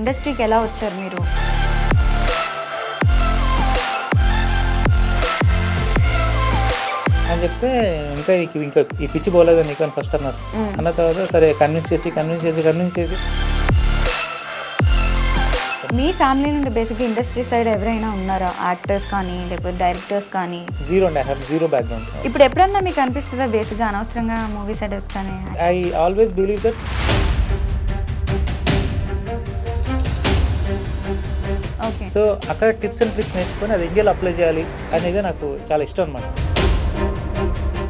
ఇండస్ట్రీకి ఎలా వచ్చారు మీరు? అని చెప్తే ఇంకా ఇంకా ఈ పిచ్చి పోలేదు నీకు అని ఫస్ట్ అన్నారు. అన్న తర్వాత సరే కన్విన్స్ చేసి మీ ఫ్యామిలీ నుండి బేసిక్గా ఇండస్ట్రీ సైడ్ ఎవరైనా ఉన్నారా? యాక్టర్స్ కానీ లేకపోతే డైరెక్టర్స్ కానీ? జీరో అండి. I have zero background. ఇప్పుడు ఎప్పుడన్నా మీకు అనిపిస్తుందా బేసిక్గా అనవసరంగా మూవీ సైడ్ వచ్చానే? I always believe that. Okay. So అక్కడ టిప్స్ అండ్ ట్రిక్స్ నేర్చుకొని అది ఇండియాలో అప్లై చేయాలి అనేది నాకు చాలా ఇష్టం అనమాట.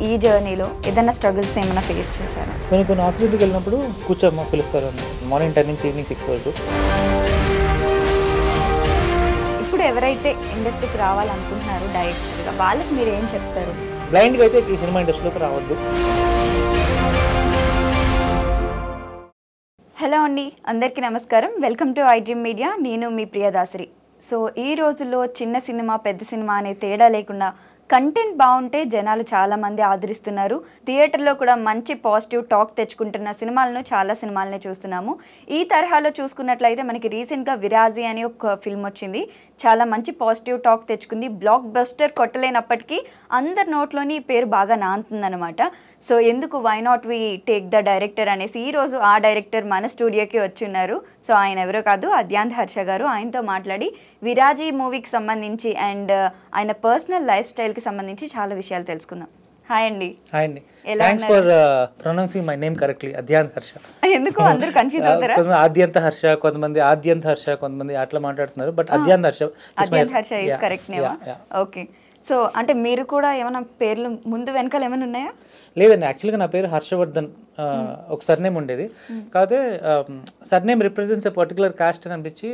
ఈ జర్నీలో ఏదైనా స్ట్రగుల్స్ ఏమైనా ఫేస్ చేశారా? కొన్ని ఆఫీస్కి వెళ్ళినప్పుడు కూర్చోమ్మా పిలుస్తారు మార్నింగ్ 10 నుంచి ఈవినింగ్ 6 వరకు. ఇప్పుడు ఎవరైతే ఇండస్ట్రీకి రావాలనుకుంటున్నారో డైరెక్టర్గా వాళ్ళకి మీరు ఏం చెప్తారు? బ్లైండ్గా అయితే ఈ సినిమా ఇండస్ట్రీలోకి రావద్దు. హలో అండి, అందరికీ నమస్కారం. Welcome to I dream media. నేను మీ ప్రియదాసరి. సో ఈ రోజుల్లో చిన్న సినిమా పెద్ద సినిమా అనే తేడా లేకుండా కంటెంట్ బాగుంటే జనాలు చాలామంది ఆదరిస్తున్నారు. థియేటర్లో కూడా మంచి పాజిటివ్ టాక్ తెచ్చుకుంటున్న చాలా సినిమాలనే చూస్తున్నాము. ఈ తరహాలో చూసుకున్నట్లయితే మనకి రీసెంట్గా విరాజీ అని ఒక ఫిల్మ్ వచ్చింది. చాలా మంచి పాజిటివ్ టాక్ తెచ్చుకుంది. బ్లాక్ బస్టర్ కొట్టలేనప్పటికీ అందరి నోట్లోని ఈ పేరు బాగా నానుతుందన్నమాట. సో ఎందుకు why not we take the director అనేసి ఈరోజు ఆ డైరెక్టర్ మన స్టూడియోకి వచ్చిన్నారు. సో ఆయన ఎవరో కాదు, అద్యాంత్ హర్ష గారు. ఆయనతో మాట్లాడి విరాజీ మూవీకి సంబంధించి అండ్ ఆయన పర్సనల్ లైఫ్ స్టైల్కి సంబంధించి చాలా విషయాలు తెలుసుకుందాం. హాయ్ అండి. హాయ్ అండి. Thanks for pronouncing my name correctly, Adyant Harsha. ఎందుకు అందరూ కన్ఫ్యూజ్ అవుతారా? కొంతమంది ఆద్యంత హర్ష, కొంతమంది ఆద్యంత హర్ష, కొంతమంది అట్లా మాట్లాడుతున్నారు. But Adyant Harsha is correct name. Okay. So అంటే మీరు కూడా ఏమైనా పేర్లు ముందు వెనకాల ఏమైనా ఉన్నాయా? లేదండి, యాక్చువల్గా నా పేరు హర్షవర్ధన్. ఒక సర్నేమ్ ఉండేది. కాకపోతే surname represents a particular caste అని అనిపించి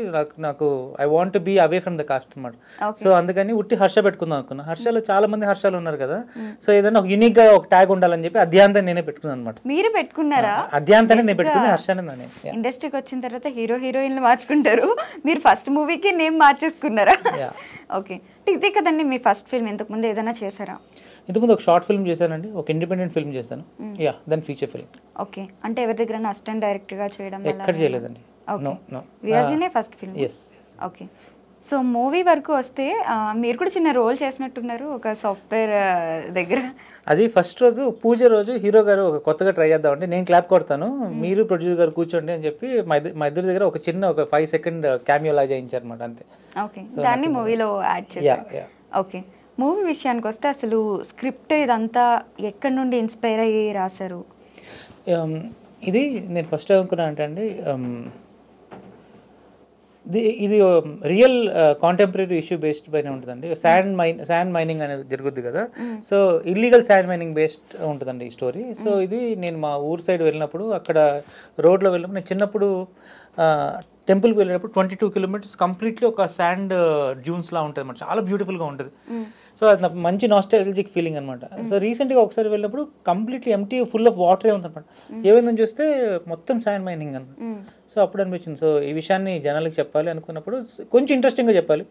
నాకు I want be away from the caste అనమాట. సో అందుకని ఉట్టి హర్ష పెట్టుకుందాం అనుకున్నా. హర్షలో చాలా మంది హర్షాలు ఉన్నారు కదా. సో ఏదైనా ఒక యూనిక్ గా ఒక ట్యాగ్ ఉండాలని చెప్పి అద్యాంత్ నేనే పెట్టుకున్నాను అనమాట. మీరు పెట్టుకున్నారా? అద్యాంత్ నేను పెట్టుకుని హర్షనే నానే. ఇండస్ట్రీకి వచ్చిన తర్వాత హీరోయిన్లు మార్చుకుంటారు, మీరు ఫస్ట్ మూవీకి నేమ్ మార్చేసుకున్నారా? ఓకే. ఇదే కదండి మీ ఫస్ట్ ఫిల్మ్. ఇంతకు ముందు ఏదైనా చేశారా? ఇంతకుముందు ఒక షార్ట్ ఫిల్మ్ చేశానండి, ఒక ఇండిపెండెంట్ ఫిల్మ్ చేశాను. Then feature film. ఓకే. అంటే ఎవరి దగ్గర అసిస్టెంట్ డైరెక్టర్ గా చేయడం? ఎక్కడ చేయలేదండి. విరాజీనే first film. Okay. So movie వరకు వస్తే మీరు కూడా చిన్న రోల్ చేసినట్టున్నారు ఒక సాఫ్ట్వేర్ దగ్గర. అది ఫస్ట్ రోజు పూజ రోజు హీరో గారు ఒక కొత్తగా ట్రై చేద్దామంటే నేను క్లాప్ కొడతాను, మీరు ప్రొడ్యూసర్ గారు కూర్చోండి అని చెప్పి మా ఇద్దరి దగ్గర ఒక చిన్న ఒక 5 సెకండ్ క్యామియో లా చేయించారు అనమాట, అంతే. ఓకే. దాన్ని మూవీలో యాడ్ చేశారు. ఓకే. మూవీ విషయానికి వస్తే అసలు స్క్రిప్ట్ ఇదంతా ఎక్కడి నుండి ఇన్స్పైర్ అయ్యి రాశారు? ఇది నేను ఫస్ట్ అనుకున్నా అంటే అండి, ఇది రియల్ కాంటెంపరీ ఇష్యూ బేస్డ్ పైన ఉంటుందండి. శాండ్ మైనింగ్ అనేది జరుగుద్ది కదా. So illegal sand mining based ఉంటుందండి ఈ స్టోరీ. సో ఇది నేను మా ఊరు సైడ్ వెళ్ళినప్పుడు, అక్కడ రోడ్లో వెళ్ళినప్పుడు, నేను చిన్నప్పుడు టెంపుల్కి వెళ్ళినప్పుడు 22 కిలోమీటర్స్ కంప్లీట్లీ ఒక శాండ్ డ్యూన్స్ లా ఉంటుంది అనమాట. చాలా బ్యూటిఫుల్గా ఉంటుంది. సో అది నాకు మంచి నాస్టాలజిక్ ఫీలింగ్ అనమాట. సో రీసెంట్గా ఒకసారి వెళ్ళినప్పుడు కంప్లీట్లీ ఎంటీ, ఫుల్ ఆఫ్ వాటరే ఉందన్నమాట. ఏమైందని చూస్తే మొత్తం శాండ్ మైనింగ్ అనమాట. సో అప్పుడు అనిపించింది, సో ఈ విషయాన్ని జనాలకు చెప్పాలి అనుకున్నప్పుడు, కొంచెం ఇంట్రెస్టింగ్గా చెప్పాలి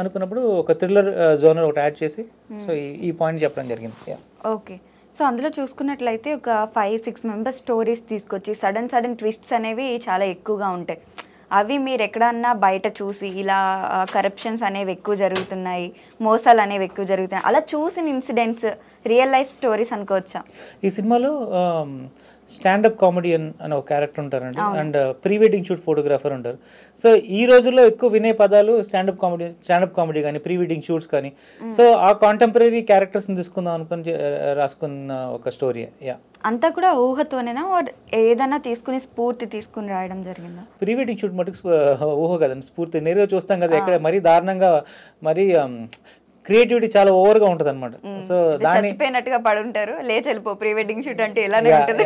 అనుకున్నప్పుడు ఒక థ్రిల్లర్ జోనర్ ఒకటి యాడ్ చేసి సో ఈ పాయింట్ చెప్పడం జరిగింది. ఓకే. సో అందులో చూసుకున్నట్లయితే ఒక 5-6 మెంబర్స్ స్టోరీస్ తీసుకొచ్చి సడన్ ట్విస్ట్స్ అనేవి చాలా ఎక్కువగా ఉంటాయి. అవి మీరు ఎక్కడన్నా బయట చూసి ఇలా కరప్షన్స్ అనేవి ఎక్కువ జరుగుతున్నాయి, మోసాలు అనేవి ఎక్కువ జరుగుతున్నాయి, అలా చూసిన ఇన్సిడెంట్స్ రియల్ లైఫ్ స్టోరీస్ అనుకోవచ్చా? ఈ సినిమాలో స్టాండప్ కామెడియన్ అని ఒక క్యారెక్టర్ ఉంటారండి, and pre wedding shoot photographer ఉంటారు. సో ఈ రోజుల్లో ఎక్కువ వినే పదాలు స్టాండప్ కామెడీ కానీ ప్రీ వెడ్డింగ్ షూట్స్ కానీ. సో ఆ కాంటెంపరీ క్యారెక్టర్స్ని తీసుకుందాం అనుకుని రాసుకున్న ఒక స్టోరీ. అంతా కూడా ఊహతోనేనా ఏదైనా స్ఫూర్తి తీసుకుని రాయడం జరిగిందా? ప్రీ వెడ్డింగ్ షూట్ మటుకు ఊహ కదండి, స్ఫూర్తి. నేరుగా చూస్తాం కదా, ఎక్కడ మరీ దారుణంగా, మరీ క్రియేటివిటీ చాలా ఓవర్ గా ఉంటది అనమాట. సో దాన్ని చచ్చిపోయినట్టుగా పడుంటారు, లేచి వెళ్ళిపో ప్రీ వెడ్డింగ్ షూట్ అంటే ఇలానే ఉంటది.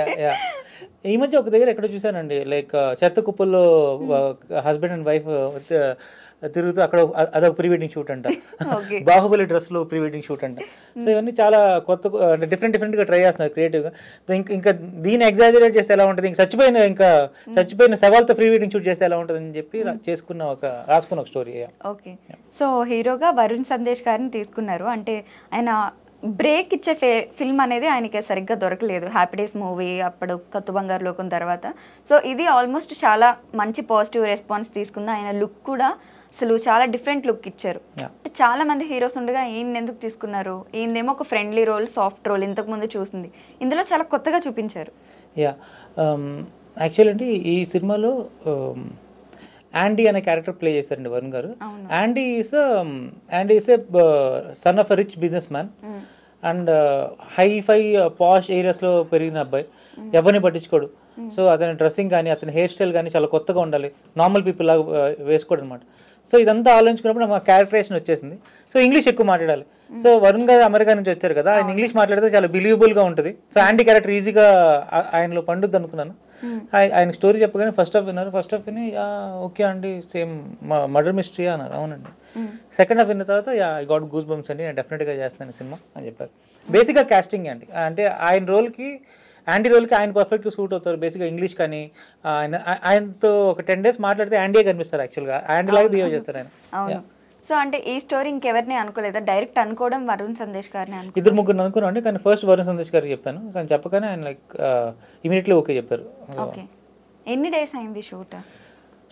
ఈ మధ్య ఒక దగ్గర ఎక్కడ చూసానండి, లైక్ చెత్త కుప్పల్లో హస్బెండ్ అండ్ వైఫ్ తిరుగుతూ అక్కడ అదొక ప్రీ వెడ్డింగ్ షూట్ అంట. బాహుబలి డ్రెస్ లో ప్రీ వెడ్డింగ్ షూట్ అంట. సో ఇవన్నీ చాలా కొత్త, అంటే డిఫరెంట్ గా ట్రై చేస్తున్నారు క్రియేటివ్ గా. ఇంకా దీన్ని ఎగ్జాజరేట్ చేస్తే ఎలా ఉంటుంది, ఇంకా చచ్చిపోయిన సవాల్తో ప్రీ వెడ్డింగ్ షూట్ చేస్తే ఎలా ఉంటుంది అని చెప్పి రాసుకున్న ఒక స్టోరీ. ఓకే. సో హీరోగా వరుణ్ సందేశ్ గారిని తీసుకున్నారు. అంటే ఆయన బ్రేక్ ఇచ్చే ఫిల్మ్ అనేది ఆయనకి సరిగ్గా దొరకలేదు. హ్యాపీ డేస్ మూవీ, అప్పుడు కొత్త బంగారు లోకం తర్వాత. సో ఇది ఆల్మోస్ట్ చాలా మంచి పాజిటివ్ రెస్పాన్స్ తీసుకుంది. ఆయన లుక్ కూడా అసలు చాలా డిఫరెంట్ లుక్ ఇచ్చారు. అంటే చాలా మంది హీరోస్ ఉండగా ఈయన ఎందుకు తీసుకున్నారు? ఈయనేమో ఒక ఫ్రెండ్లీ రోల్, సాఫ్ట్ రోల్ ఇంతకు ముందు చూసింది, ఇందులో చాలా కొత్తగా చూపించారు. యా యాక్చువల్ అంటే ఈ సినిమాలో యాండీ అనే క్యారెక్టర్ ప్లే చేశారండి Varun garu. Andy is a son of a rich business man and hi fi posh ఏరియాస్లో పెరిగిన అబ్బాయి, ఎవరిని పట్టించుకోడు. సో అతని డ్రెస్సింగ్ కానీ అతని హెయిర్ స్టైల్ కానీ చాలా కొత్తగా ఉండాలి, నార్మల్ పీపుల్ లాగా వేసుకోడు అనమాట. సో ఇదంతా ఆలోచించుకున్నప్పుడు మా క్యారెక్టరేషన్ వచ్చేసింది. సో ఇంగ్లీష్ ఎక్కువ మాట్లాడాలి. సో వరుణ్ గారు అమెరికా నుంచి వచ్చారు కదా, ఆయన ఇంగ్లీష్ మాట్లాడితే చాలా బిలీవబుల్గా ఉంటుంది. సో యాంటీ క్యారెక్టర్ ఈజీగా ఆయనలో పండుద్ది అనుకున్నాను. ఆయన స్టోరీ చెప్పగానే ఫస్ట్ హాఫ్ విన్నారు. ఫస్ట్ హాఫ్ విని ఓకే అండి, సేమ్ మర్డర్ మిస్టరీ అన్నారు. అవునండి. సెకండ్ హాఫ్ విన్న తర్వాత ఐ గాట్ గూస్ బంప్స్ అండి, నేను డెఫినెట్గా చేస్తాను సినిమా అని చెప్పారు. బేసిక్గా కాస్టింగ్ అండి, అంటే ఆయన రోల్కి యాండీ రోల్కి ఆయన పర్ఫెక్ట్గా సూట్ అవుతారు. బేసిక్గా ఇంగ్లీష్ కానీ ఆయనతో ఒక 10 days మాట్లాడితే యాండీయే కనిపిస్తారు. యాక్చువల్గా యాండీ లాగా బిహేవ్ చేస్తారు ఆయన. సో అంటే ఈ స్టోరీ ఇంకెవరిని అనుకోలేదా? డైరెక్ట్ అనుకోవడం వరుణ్ సందేశ్ గారిని అనుకో. 2-3 అనుకున్నాను అండి, కానీ ఫస్ట్ వరుణ్ సందేశ్ గారికి చెప్పాను. సో ఆయన చెప్పగానే ఆయన లైక్ ఇమీడియట్లీ ఓకే చెప్పారు. ఓకే. ఎన్ని డేస్ అయింది షూట్?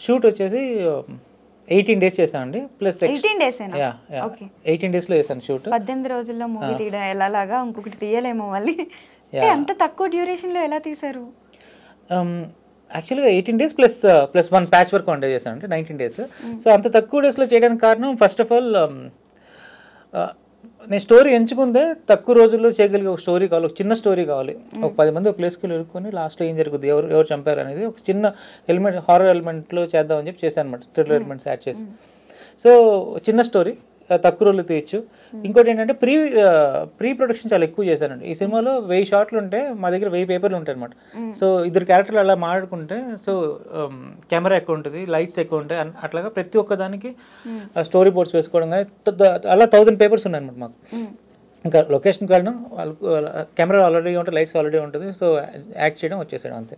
షూట్ వచ్చేసి 18 days చేశానండి, ప్లస్ 18 days. 18 daysలో చేశాను షూట్. 18 రోజుల్లో మూవీ తీయడం ఎలాగా ఇంకొకటి తీయలేమో మళ్ళీ. అంత తక్కువ డ్యూరేషన్లో ఎలా తీశారు? యాక్చువల్గా 18 days plus 1 patch work one day చేశాను, అంటే 19 days. సో అంత తక్కువ డేస్లో చేయడానికి కారణం ఫస్ట్ ఆఫ్ ఆల్ నేను స్టోరీ ఎంచుకుందే తక్కువ రోజుల్లో చేయగలిగే ఒక స్టోరీ కావాలి, ఒక చిన్న స్టోరీ కావాలి. ఒక 10 మంది ఒక ప్లేస్కి వెళ్ళుకొని లాస్ట్లో ఏం జరుగుతుంది, ఎవరు చంపారు అనేది ఒక చిన్న ఎలిమెంట్, హారర్ ఎలిమెంట్లో చేద్దామని చెప్పి చేశాను అనమాట, థ్రిల్లర్ ఎలిమెంట్స్ యాడ్ చేసి. సో చిన్న స్టోరీ తక్కువ రోజులు తీయచ్చు. ఇంకోటి ఏంటంటే ప్రీ ప్రొడక్షన్ చాలా ఎక్కువ చేశానండి. ఈ సినిమాలో 1000 షాట్లు ఉంటే మా దగ్గర 1000 పేపర్లు ఉంటాయి అనమాట. సో 2 క్యారెక్టర్లు అలా మాట్లాడుకుంటే, సో కెమెరా ఎక్కువ ఉంటుంది, లైట్స్ ఎక్కువ ఉంటాయి, అట్లాగా ప్రతి ఒక్క దానికి స్టోరీ బోర్డ్స్ వేసుకోవడం కానీ అలా 1000 పేపర్స్ ఉన్నాయి అనమాట మాకు. ఇంకా లొకేషన్కి వెళ్ళడం, కెమెరా ఆల్రెడీ ఉంటుంది, లైట్స్ ఆల్రెడీ ఉంటుంది, సో యాక్ట్ చేయడం వచ్చేసాడు అంతే.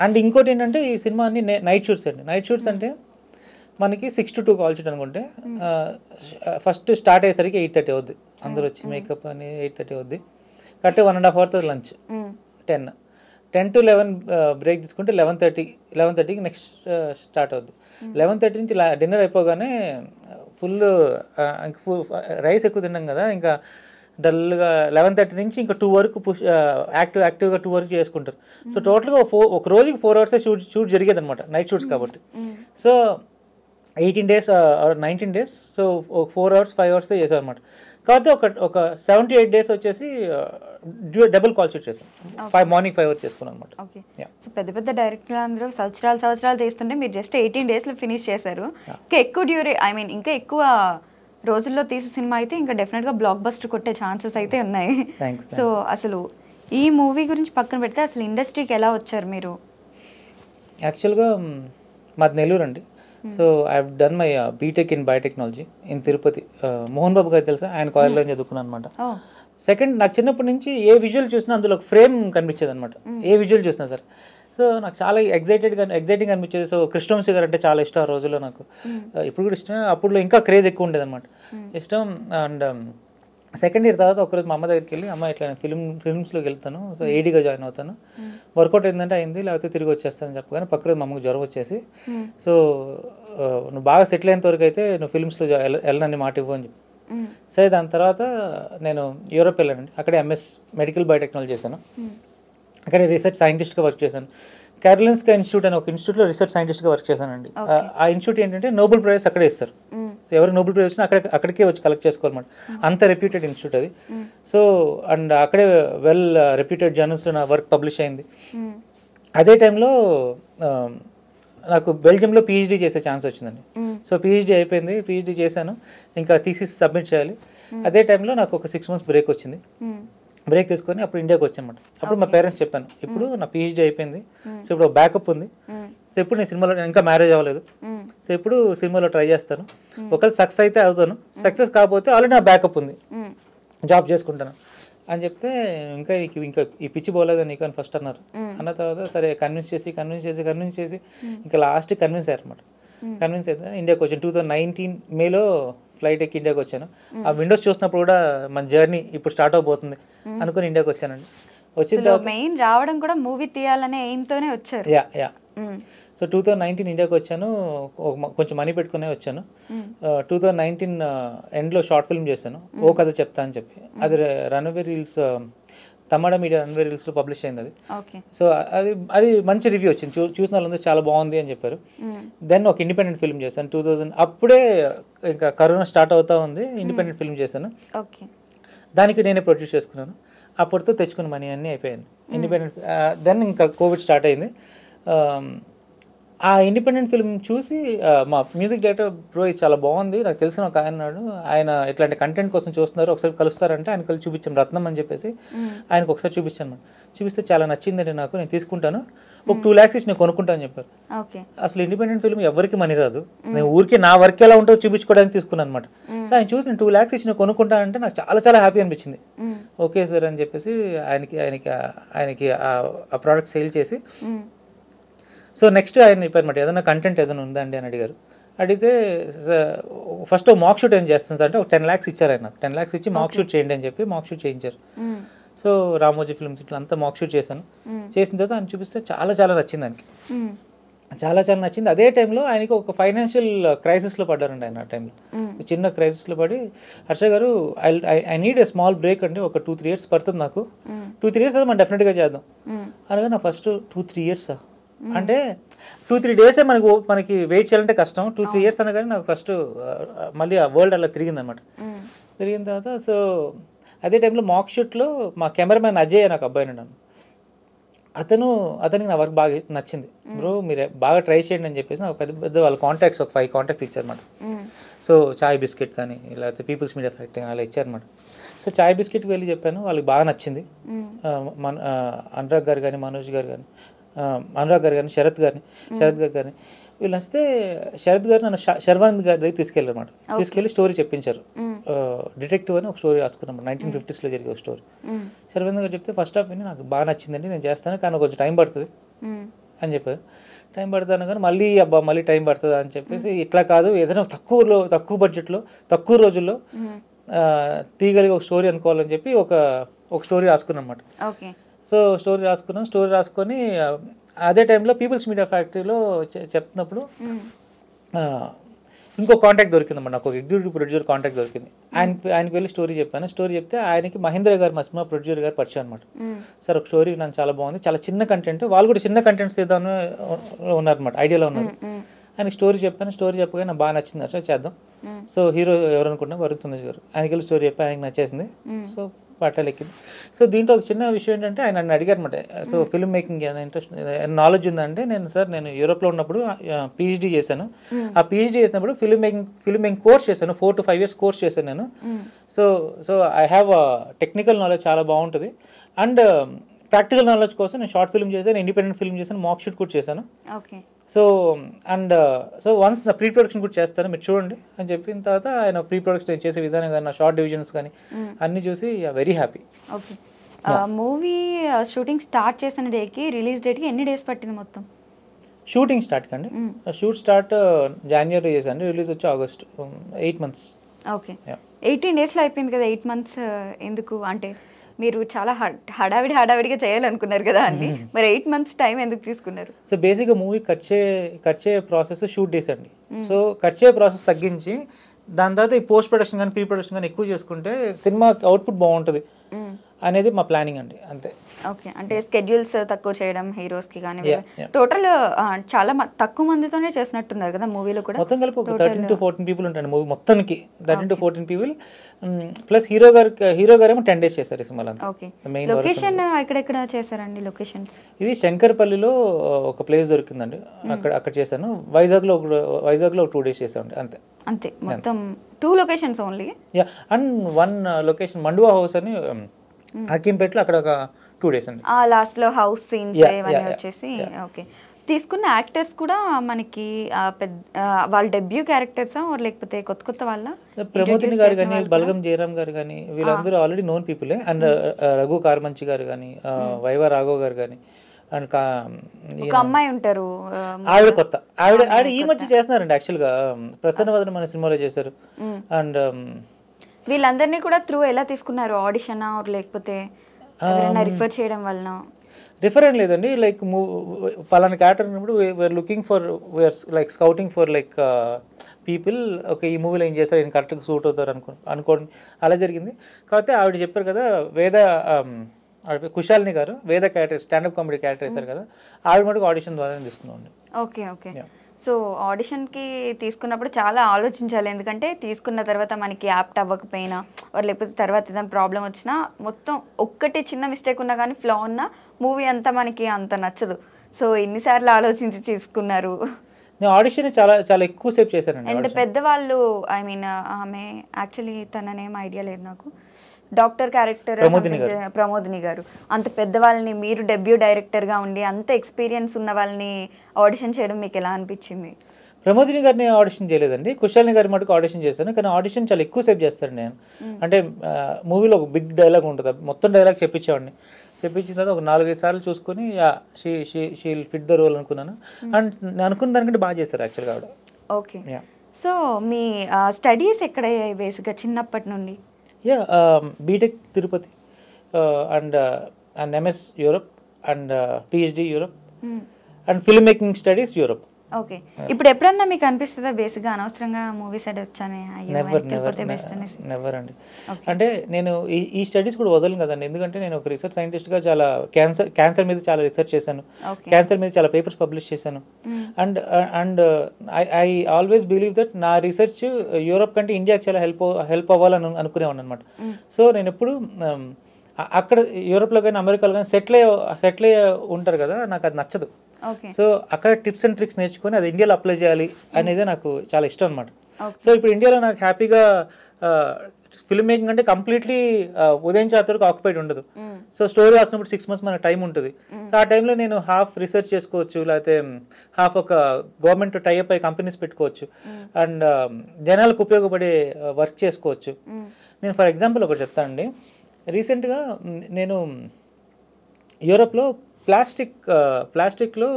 అండ్ ఇంకోటి ఏంటంటే ఈ సినిమా అన్ని నైట్ షూట్స్ అండి. నైట్ షూట్స్ అంటే మనకి 6 to 2 కాల్ షీట్ అనుకుంటే ఫస్ట్ స్టార్ట్ అయ్యేసరికి 8:30 అవుద్ది. అందరూ వచ్చి మేకప్ అని 8:30 అవుద్ది. కరెక్ట్ 1.5 hour అవుతుంది లంచ్. 10 to 11 బ్రేక్ తీసుకుంటే 11:30కి నెక్స్ట్ స్టార్ట్ అవుద్ది. 11:30 నుంచి డిన్నర్ అయిపోగానే ఫుల్ రైస్ ఎక్కువ తిన్నాం కదా, ఇంకా డల్గా 11:30 నుంచి ఇంకా 2 వరకు యాక్టివ్గా 2 వరకు చేసుకుంటారు. సో టోటల్గా ఒక రోజుకి 4 hours షూట్ జరిగేది అనమాట, నైట్ షూట్స్ కాబట్టి. So 18 days 19 days, so 4 hours 5 hours చేసాం అనమాట. కాకపోతే ఒక 7 to 8 days వచ్చేసి డబుల్ కాల్ షూట్ చేసాం, మార్నింగ్ 5 వరకు చేసుకున్నాం అనమాట. ఓకే. సో పెద్ద పెద్ద డైరెక్టర్లు అందరూ సంవత్సరాలు తీస్తుంటే మీరు జస్ట్ 18 daysలో ఫినిష్ చేశారు. ఇంకా ఎక్కువ ఇంకా ఎక్కువ రోజుల్లో తీసే సినిమా అయితే ఇంకా డెఫినెట్గా బ్లాక్ బస్టర్ కొట్టే ఛాన్సెస్ అయితే ఉన్నాయి. సో అసలు ఈ మూవీ గురించి పక్కన పెడితే అసలు ఇండస్ట్రీకి ఎలా వచ్చారు మీరు? యాక్చువల్గా మాది నెల్లూరు అండి. So I have done my BTech in biotechnology in Tirupati. Mohan Babu garu తెలుసా, ఆయన కాలేజ్లో చదువుకున్నాను అనమాట. సెకండ్, నాకు చిన్నప్పటి నుంచి ఏ విజువల్ చూసినా అందులో ఒక ఫ్రేమ్ కనిపించేది అనమాట, ఏ విజువల్ చూసినా సరే. సో నాకు చాలా ఎగ్జైటింగ్ అనిపించేది. సో కృష్ణవంశీ గారు అంటే చాలా ఇష్టం ఆ రోజుల్లో నాకు, ఇప్పుడు కూడా ఇష్టం, అప్పుడు ఇంకా క్రేజ్ ఎక్కువ ఉండేది అనమాట, ఇష్టం. అండ్ సెకండ్ ఇయర్ తర్వాత ఒకరోజు మా అమ్మ దగ్గరికి వెళ్ళి, అమ్మ ఇట్లా ఫిల్మ్స్లోకి వెళ్తాను, సో ఏడీగా జాయిన్ అవుతాను, వర్కౌట్ ఏంటంటే అయింది, లేకపోతే తిరిగి వచ్చేస్తానని చెప్పగానే పక్క రోజు మా అమ్మకి జ్వరం వచ్చేసి, సో నువ్వు బాగా సెటిల్ అయినంత వరకు అయితే నువ్వు ఫిల్మ్స్లో వెళ్ళనని మాట ఇవ్వు అని చెప్పి. సరే దాని తర్వాత నేను యూరోప్ వెళ్ళానండి. అక్కడే ఎంఎస్ మెడికల్ బయోటెక్నాలజీ చేశాను, అక్కడే రీసెర్చ్ సైంటిస్ట్గా వర్క్ చేశాను. కారోలిన్స్కా ఇన్స్టిట్యూట్ అని ఒక ఇన్స్టిట్యూట్లో రీసెర్చ్ సైంటిస్ట్గా వర్క్ చేశానండి. ఆ ఇన్స్టిట్యూట్ ఏంటంటే నోబెల్ ప్రైజ్ అక్కడే ఇస్తారు. సో ఎవరు నోబెల్ ప్రైజ్ వచ్చినా అక్కడికే వచ్చి కలెక్ట్ చేసుకోవాలన్నమాట, అంత రెప్యూటెడ్ ఇన్స్టిట్యూట్ అది. సో అండ్ అక్కడే వెల్ రెప్యూటెడ్ జర్నల్స్లో నా వర్క్ పబ్లిష్ అయింది. అదే టైంలో నాకు బెల్జియంలో పిహెచ్డీ చేసే ఛాన్స్ వచ్చిందండి. సో పిహెచ్డీ అయిపోయింది, పిహెచ్డీ చేశాను, ఇంకా థీసిస్ సబ్మిట్ చేయాలి. అదే టైంలో నాకు ఒక 6 months బ్రేక్ వచ్చింది. బ్రేక్ తీసుకొని అప్పుడు ఇండియాకి వచ్చానమాట. అప్పుడు మా పేరెంట్స్ చెప్పాను, ఇప్పుడు నా పిహెచ్డీ అయిపోయింది, సో ఇప్పుడు బ్యాకప్ ఉంది, సో ఇప్పుడు నేను సినిమాలో ఇంకా మ్యారేజ్ అవ్వలేదు, సో ఇప్పుడు సినిమాలో ట్రై చేస్తాను, ఒకవేళ సక్సెస్ అయితే అవుతాను, సక్సెస్ కాకపోతే ఆల్రెడీ నా బ్యాకప్ ఉంది, జాబ్ చేసుకుంటాను అని చెప్తే, ఇంకా ఈ పిచ్చి పోలేదని నీకు అని ఫస్ట్ అన్నారు. అన్న తర్వాత సరే కన్విన్స్ చేసి ఇంకా లాస్ట్ కన్విన్స్ అయ్యారనమాట. కన్విన్స్ అయితే ఇండియాకి వచ్చాను. 2019 మేలో ఫ్లైట్ ఎక్కి ఇండియాకి వచ్చాను. ఆ విండోస్ చూసినప్పుడు కూడా మన జర్నీ ఇప్పుడు స్టార్ట్ అవబోతుంది అనుకుని ఇండియాకి వచ్చానండి. వచ్చిన తర్వాత మెయిన్ రావడం కూడా మూవీ తీయాలనే ఎయిమ్తోనే వచ్చారు. యా సో 2019 ఇండియాకి వచ్చాను. కొంచెం మనీ పెట్టుకునే వచ్చాను. 2019 ఎండ్లో షార్ట్ ఫిల్మ్ చేశాను, ఓ కథ చెప్తా అని చెప్పి. అది రన్వే రీల్స్, తమిళ మీడియా రన్వే రీల్స్లో పబ్లిష్ అయింది అది. సో అది మంచి రివ్యూ వచ్చింది, చూసిన వాళ్ళందరూ చాలా బాగుంది అని చెప్పారు. దెన్ ఒక ఇండిపెండెంట్ ఫిల్మ్ చేశాను 2000, అప్పుడే ఇంకా కరోనా స్టార్ట్ అవుతా ఉంది. ఇండిపెండెంట్ ఫిల్మ్ చేశాను, దానికి నేనే ప్రొడ్యూస్ చేసుకున్నాను. అప్పటితో తెచ్చుకున్న మనీ అన్నీ అయిపోయాను. ఇండిపెండెంట్ దెన్ ఇంకా కోవిడ్ స్టార్ట్ అయింది. ఆ ఇండిపెండెంట్ ఫిల్మ్ చూసి మా మ్యూజిక్ డైరెక్టర్, బ్రో ఇది చాలా బాగుంది, నాకు తెలిసిన ఒక ఆయన ఇట్లాంటి కంటెంట్ కోసం చూస్తున్నారు, ఒకసారి కలుస్తారంటే ఆయన కలిసి చూపించాను, రత్నం అని చెప్పేసి ఆయనకు ఒకసారి చూపించాను. చూపిస్తే చాలా నచ్చిందండి నాకు, నేను తీసుకుంటాను, ఒక 2 lakhs ఇచ్చి నేను కొనుక్కుంటాను అని చెప్పారు. అసలు ఇండిపెండెంట్ ఫిల్మ్ ఎవరికి మనీ రాదు, నేను ఊరికి నా వర్క్ ఎలా ఉంటుందో చూపించుకోవడానికి తీసుకున్నాను అనమాట. సో ఆయన చూసి నేను 2 lakhs ఇచ్చి నేను కొనుక్కుంటానంటే నాకు చాలా చాలా హ్యాపీ అనిపించింది. ఓకే సార్ అని చెప్పేసి ఆయనకి ఆ ప్రోడక్ట్ సేల్ చేసి, సో నెక్స్ట్ ఆయన చెప్పారన్నమాట, ఏదైనా కంటెంట్ ఏదైనా ఉందండి అని అడిగారు. అడిగితే ఫస్ట్ మాక్ షూట్ ఏం చేస్తాను సార్ అంటే ఒక 10 lakhs ఇచ్చారు ఆయన. 10 lakhs ఇచ్చి మాక్ షూట్ చేయండి అని చెప్పి మాక్ షూట్ చేయించారు. సో రామోజీ ఫిల్మ్స్ ఇట్లా అంతా మాక్ షూట్ చేశాను. చేసిన తర్వాత ఆయన చూపిస్తే చాలా చాలా నచ్చింది ఆయనకి, చాలా చాలా నచ్చింది. అదే టైంలో ఆయనకి ఒక ఫైనాన్షియల్ క్రైసిస్లో పడ్డారండి. ఆయన ఆ టైంలో చిన్న క్రైసిస్లో పడి, హర్ష గారు I need a small break అండి, ఒక 2-3 years పడుతుంది నాకు, 2-3 years అయితే మనం డెఫినెట్గా చేద్దాం అనగా, నా ఫస్ట్ 2-3 years అంటే 2-3 days మనకి వెయిట్ చేయాలంటే కష్టం. 2-3 years అనగానే నాకు ఫస్ట్ మళ్ళీ ఆ వరల్డ్ అలా తిరిగింది అనమాట. తిరిగిన తర్వాత సో అదే టైంలో మాక్ షూట్లో మా కెమెరామ్యాన్ అజయ్ నాకు అబ్బాయి ఉన్నాను, అతనికి నా వర్క్ బాగా నచ్చింది. బ్రో మీరు బాగా ట్రై చేయండి అని చెప్పేసి నాకు పెద్ద వాళ్ళ కాంటాక్ట్స్ ఒక 5 contacts ఇచ్చారన్నమాట. సో చాయ్ బిస్కెట్ కానీ లేకపోతే పీపుల్స్ మీడియా ఫ్యాక్టరీ అలా ఇచ్చారన్నమాట. సో చాయ్ బిస్కెట్కి వెళ్ళి చెప్పాను, వాళ్ళకి బాగా నచ్చింది. అనురాగ్ గారు కానీ, మనోజ్ గారు కానీ, అనురాగ్ గారు కానీ, శరత్ గారు కానీ వీళ్ళు వస్తే, శరత్ గారు నన్ను శర్వానంద్ గారి దగ్గర తీసుకెళ్ళారన్నమాట. తీసుకెళ్ళి స్టోరీ చెప్పించారు. డిటెక్టివ్ అని ఒక స్టోరీ రాసుకున్నాం, 1950s జరిగే ఒక స్టోరీ. శర్వానంద్ గారు చెప్తే ఫస్ట్ హాఫ్ విని నాకు బాగా నచ్చిందండి, నేను చేస్తాను కానీ కొంచెం టైం పడుతుంది అని చెప్పారు. టైం పడుతుంది కానీ మళ్ళీ టైం పడుతుంది అని చెప్పేసి, ఇట్లా కాదు ఏదైనా తక్కువ బడ్జెట్లో తక్కువ రోజుల్లో తీయగలిగే ఒక స్టోరీ అనుకోవాలని చెప్పి ఒక స్టోరీ రాసుకున్నాం అన్నమాట. సో స్టోరీ రాసుకొని అదే టైంలో పీపుల్స్ మీడియా ఫ్యాక్టరీలో చెప్తున్నప్పుడు ఇంకో కాంటాక్ట్ దొరికిందన్నమాట, నాకు ఒక ఎగ్జిక్యూటివ్ ప్రొడ్యూసర్ కాంటాక్ట్ దొరికింది. ఆయనకి వెళ్ళి స్టోరీ చెప్పాను. స్టోరీ చెప్తే ఆయనకి మహేంద్ర గారు, మా సినిమా ప్రొడ్యూసర్ గారు పరిచయం అనమాట. సార్ ఒక స్టోరీ నాకు చాలా బాగుంది, చాలా చిన్న కంటెంట్, వాళ్ళు కూడా చిన్న కంటెంట్స్ తీద్దామని ఉన్నారన్నమాట, ఐడియాలో ఉన్నారు. ఆయనకి స్టోరీ చెప్పాను. స్టోరీ చెప్పగా నాకు బాగా నచ్చింది, సార్ చేద్దాం. సో హీరో ఎవరు అనుకుంటున్నా, వరుణ్ తేజ్ గారు. ఆయనకి వెళ్ళి స్టోరీ చెప్పి ఆయనకి నచ్చేసింది. సో పట్టాలు ఎక్కింది. సో దీంట్లో ఒక చిన్న విషయం ఏంటంటే, ఆయన నన్ను అడిగారు అనమాట, సో ఫిల్మ్ మేకింగ్ ఏదైనా ఇంట్రెస్ట్ నాలెడ్జ్ ఉందంటే, నేను యూరోప్లో ఉన్నప్పుడు PhD చేశాను. ఆ PhD చేసినప్పుడు ఫిల్మ్ మేకింగ్ కోర్స్ చేశాను, 4 to 5 years కోర్స్ చేశాను నేను. So I have technical knowledge చాలా బాగుంటుంది. అండ్ ప్రాక్టికల్ నాలెడ్జ్ కోసం నేను షార్ట్ ఫిల్మ్ చేశాను, ఇండిపెండెంట్ ఫిల్మ్ చేశాను, మాక్ షూట్ కూడా చేశాను. సో వన్స్ నా ప్రీ ప్రొడక్షన్ కూడా చేస్తాను, మీరు చూడండి అని చెప్పిన తర్వాత ఆయన ప్రీ ప్రొడక్షన్ చేసే విధానం కానీ, నా షార్ట్ డివిజన్స్ కానీ అన్నీ చూసి very happy. Okay, movie shooting start చేసిన డేకి రిలీజ్ డేట్కి ఎన్ని డేస్ పట్టింది మొత్తం? షూటింగ్ స్టార్ట్ కండి, షూట్ స్టార్ట్ January చేశాను, రిలీజ్ వచ్చి August, 8 months. ఓకే, 18 daysలో అయిపోయింది కదా. 8 months ఎందుకు అంటే మీరు చాలా హడావిడిగా చేయాలనుకున్నారు కదా అండి, మరి 8 months టైం ఎందుకు తీసుకున్నారు? సో బేసిక్గా మూవీ ఖర్చే ప్రాసెస్ షూట్ డేస్ అండి. సో ఖర్చే ప్రాసెస్ తగ్గించి దాని తర్వాత ఈ పోస్ట్ ప్రొడక్షన్ కానీ ప్రీ ప్రొడక్షన్ కానీ ఎక్కువ చేసుకుంటే సినిమా అవుట్పుట్ బాగుంటుంది అనేది మా ప్లానింగ్ అండి, అంతే. ఓకే, అంటే స్కెడ్యూల్స్ తక్కువ చేయడం హీరోస్కి కానీ, టోటల్ చాలా తక్కువ మందితోనే చేసినట్టున్నారు కదా మూవీలో కూడా. మొత్తం కలిపి ఒక 13 to 14 people ఉంటారు మూవీ మొత్తానికి, 13 to 14 people ప్లస్ హీరో గారు ఏమో 10 days చేశారు ఈ సినిమాలో. ఓకే, లొకేషన్ ఎక్కడెక్కడ చేశారండి? లొకేషన్స్ ఇది శంకర్పల్లిలో ఒక ప్లేస్ దొరికిందండి, అక్కడ చేశాను. వైజాగ్లో ఒక 2 days చేశాను అంతే. మొత్తం 2 locations ఓన్లీ. అండ్ 1 location మండువా హౌస్ అని హకీంపేటలో, అక్కడ ఒక 2 days అండి. లాస్ట్ లో హౌస్ సీన్స్ ఇవన్నీ వచ్చేసి. ఓకే, తీసుకున్న యాక్టర్స్ కూడా మనకి వాళ్ళ డెబ్యూ క్యారెక్టర్సా లేకపోతే కొత్త వాళ్ళ? ప్రమోదిని గారు కానీ, బలగం జయరామ్ గారు కానీ వీళ్ళందరూ ఆల్రెడీ నోన్ పీపులే. అండ్ రఘు కార్మంచి గారు కానీ, వైవా రాఘవ్ గారు కానీ, అండ్ ఒక అమ్మాయి ఉంటారు ఆవిడ కొత్త ఆవిడ ఈ మధ్య చేస్తున్నారండి యాక్చువల్గా ప్రసన్న వదన మన సినిమాలో చేశారు. అండ్ వీళ్ళందరినీ కూడా త్రూ ఎలా తీసుకున్నారు, ఆడిషనా లేకపోతే రిఫర్ చేయడం వలన? రిఫర్ ఏం లేదండి, లైక్ పలానా క్యారెక్టర్ ఉన్నప్పుడు we're looking for we're like scouting for like people, okay ఈ మూవీలో ఏం చేస్తారు, ఈయన కరెక్ట్గా సూట్ అవుతారు అనుకోండి, అలా జరిగింది. కాకపోతే ఆవిడ చెప్పారు కదా వేద కుశాలిని గారు, వేద క్యారెక్టర్ స్టాండప్ కామెడీ క్యారెక్టర్ వేశారు కదా, ఆవిడ మటుకు ఆడిషన్ ద్వారా తీసుకున్నాం. Okay okay. సో ఆడిషన్కి తీసుకున్నప్పుడు చాలా ఆలోచించాలి, ఎందుకంటే తీసుకున్న తర్వాత మనకి యాప్ట్ అవ్వకపోయినా లేకపోతే తర్వాత ఏదైనా ప్రాబ్లం వచ్చినా మొత్తం ఒక్కటి చిన్న మిస్టేక్ ఉన్నా కానీ ఫ్లా ఉన్నా మూవీ అంతా మనకి అంత నచ్చదు. సో ఎన్నిసార్లు ఆలోచించి తీసుకున్నారు? నేను ఆడిషన్ చాలా చాలా ఎక్కువ సేపు చేశానండి. అండ్ పెద్దవాళ్ళు, ఐ మీన్ ఆమె యాక్చువల్లీ తన నేమ్ ఐడియా లేదు నాకు, డాక్టర్ క్యారెక్టర్ ప్రమోదిని గారు, అంత పెద్దవాళ్ళని మీరు డెబ్యూ డైరెక్టర్గా ఉండి అంత ఎక్స్పీరియన్స్ ఉన్న వాళ్ళని ఆడిషన్ చేయడం మీకు ఎలా అనిపించింది? ప్రమోదిని గారిని ఆడిషన్ చేయలేదండి, కుశాలిని గారి మటుకు ఆడిషన్ చేశాను. కానీ ఆడిషన్ చాలా ఎక్కువ సేపు చేస్తాను నేను. అంటే మూవీలో ఒక బిగ్ డైలాగ్ ఉంటుంది, మొత్తం డైలాగ్ చెప్పించేవాడిని. చెప్పించిన తర్వాత ఒక 4-5 సార్లు చూసుకొని షీల్ ఫిట్ ద రోల్ అనుకున్నాను. అండ్ నేను అనుకున్న దానికంటే బాగా చేశారు యాక్చువల్గా ఆవిడ. ఓకే. సో మీ స్టడీస్ ఎక్కడ బేసిక్గా చిన్నప్పటి నుండి? BTech Tirupati and MS Europe and PhD Europe and film making studies Europe. Okay. ఇప్పుడు ఎప్పుడన్నా మీకు అనిపిస్తుందా బేసిక్గా అనవసరంగా మూవీ సైడ్ వచ్చానే? నెవర్ అండి. అంటే నేను ఈ స్టడీస్ కూడా వదలను కదండి, ఎందుకంటే నేను ఒక రీసెర్చ్ సైంటిస్ట్గా చాలా క్యాన్సర్ మీద చాలా రీసెర్చ్ చేశాను, క్యాన్సర్ మీద చాలా పేపర్స్ పబ్లిష్ చేశాను. And I always believe that నా రీసెర్చ్ యూరోప్ కంటే ఇండియాకి చాలా హెల్ప్ అవ్వాలని అనుకునేవాడిని అనమాట. సో నేను ఎప్పుడు అక్కడ యూరోప్లో కానీ అమెరికాలో కానీ సెటిల్ ఉంటారు కదా, నాకు అది నచ్చదు. సో అక్కడ టిప్స్ అండ్ ట్రిక్స్ నేర్చుకొని అది ఇండియాలో అప్లై చేయాలి అనేది నాకు చాలా ఇష్టం అనమాట. సో ఇప్పుడు ఇండియాలో నాకు హ్యాపీగా ఫిల్మ్ మేకింగ్ అంటే కంప్లీట్లీ ఉదయం చాతరకు ఆక్యుపైడ్ ఉండదు. సో స్టోరీ రాసినప్పుడు 6 months మనకు టైం ఉంటుంది. సో ఆ టైంలో నేను హాఫ్ రీసెర్చ్ చేసుకోవచ్చు, లేకపోతే హాఫ్ ఒక గవర్నమెంట్ టైఅప్ అయ్యి కంపెనీస్ పెట్టుకోవచ్చు, అండ్ జనాలకు ఉపయోగపడే వర్క్ చేసుకోవచ్చు. నేను ఫర్ ఎగ్జాంపుల్ ఒకటి చెప్తానండి. రీసెంట్గా నేను యూరోప్లో ప్లాస్టిక్లో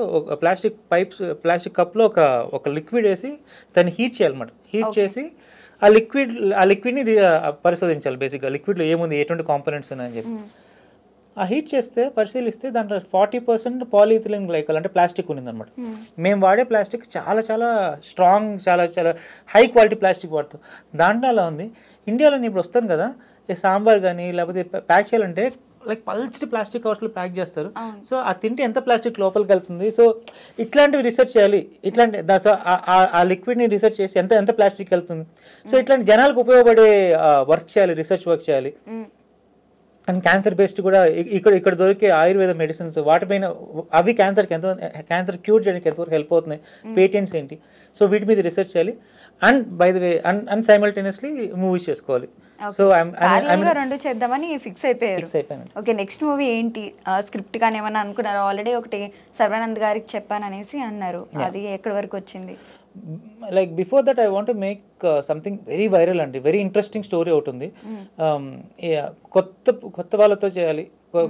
ప్లాస్టిక్ పైప్స్ ప్లాస్టిక్ కప్లో ఒక లిక్విడ్ వేసి దాన్ని హీట్ చేయాలన్నమాట. హీట్ చేసి ఆ లిక్విడ్ని పరిశోధించాలి. బేసిక్గా లిక్విడ్లో ఏముంది, ఎటువంటి కాంపోనెంట్స్ ఉన్నాయని చెప్పి ఆ హీట్ చేస్తే పరిశీలిస్తే దాంట్లో 40% పాలిఇథిలిన్ గ్లైకాల్ అంటే ప్లాస్టిక్ ఉన్నదన్నమాట. మేము వాడే ప్లాస్టిక్ చాలా చాలా స్ట్రాంగ్, చాలా చాలా హై క్వాలిటీ ప్లాస్టిక్ వాడతాం. దాంట్లో అలా ఉంది. ఇండియాలో నేను ఇప్పుడు వస్తాను కదా, సాంబార్ కానీ లేకపోతే ప్యాక్ చేయాలంటే లైక్ పల్చటి ప్లాస్టిక్ కవర్స్లో ప్యాక్ చేస్తారు. సో ఆ తింటే ఎంత ప్లాస్టిక్ లోపలికి వెళ్తుంది. సో ఇట్లాంటివి రీసెర్చ్ చేయాలి. ఇట్లాంటి ఆ లిక్విడ్ని రీసెర్చ్ చేసి ఎంత ప్లాస్టిక్ వెళ్తుంది. సో ఇట్లాంటి జనాలకు ఉపయోగపడే వర్క్ చేయాలి, రీసెర్చ్ వర్క్ చేయాలి. అండ్ క్యాన్సర్ బేస్డ్ కూడా ఇక్కడ దొరికే ఆయుర్వేద మెడిసిన్స్ వాటిపైన అవి క్యాన్సర్ క్యూర్ చేయడానికి ఎంతవరకు హెల్ప్ అవుతున్నాయి, పేటెంట్స్ ఏంటి, సో వీటి మీద రీసెర్చ్ చేయాలి. And by the way and simultaneously movies చేసుకోవాలి. సో రెండు చేద్దామని ఫిక్స్ అయిపోయారు. ఓకే, నెక్స్ట్ మూవీ ఏంటి? స్క్రిప్ట్ కానీ ఏమన్నా అనుకున్నారు? ఆల్రెడీ ఒకటి సర్వానంద్ గారికి చెప్పాను అనేసి అన్నారు, అది ఎక్కడి వరకు వచ్చింది? Like before that I want make something very viral అండి, వెరీ ఇంట్రెస్టింగ్ స్టోరీ ఒకటి ఉంది. కొత్త వాళ్ళతో చేయాలి.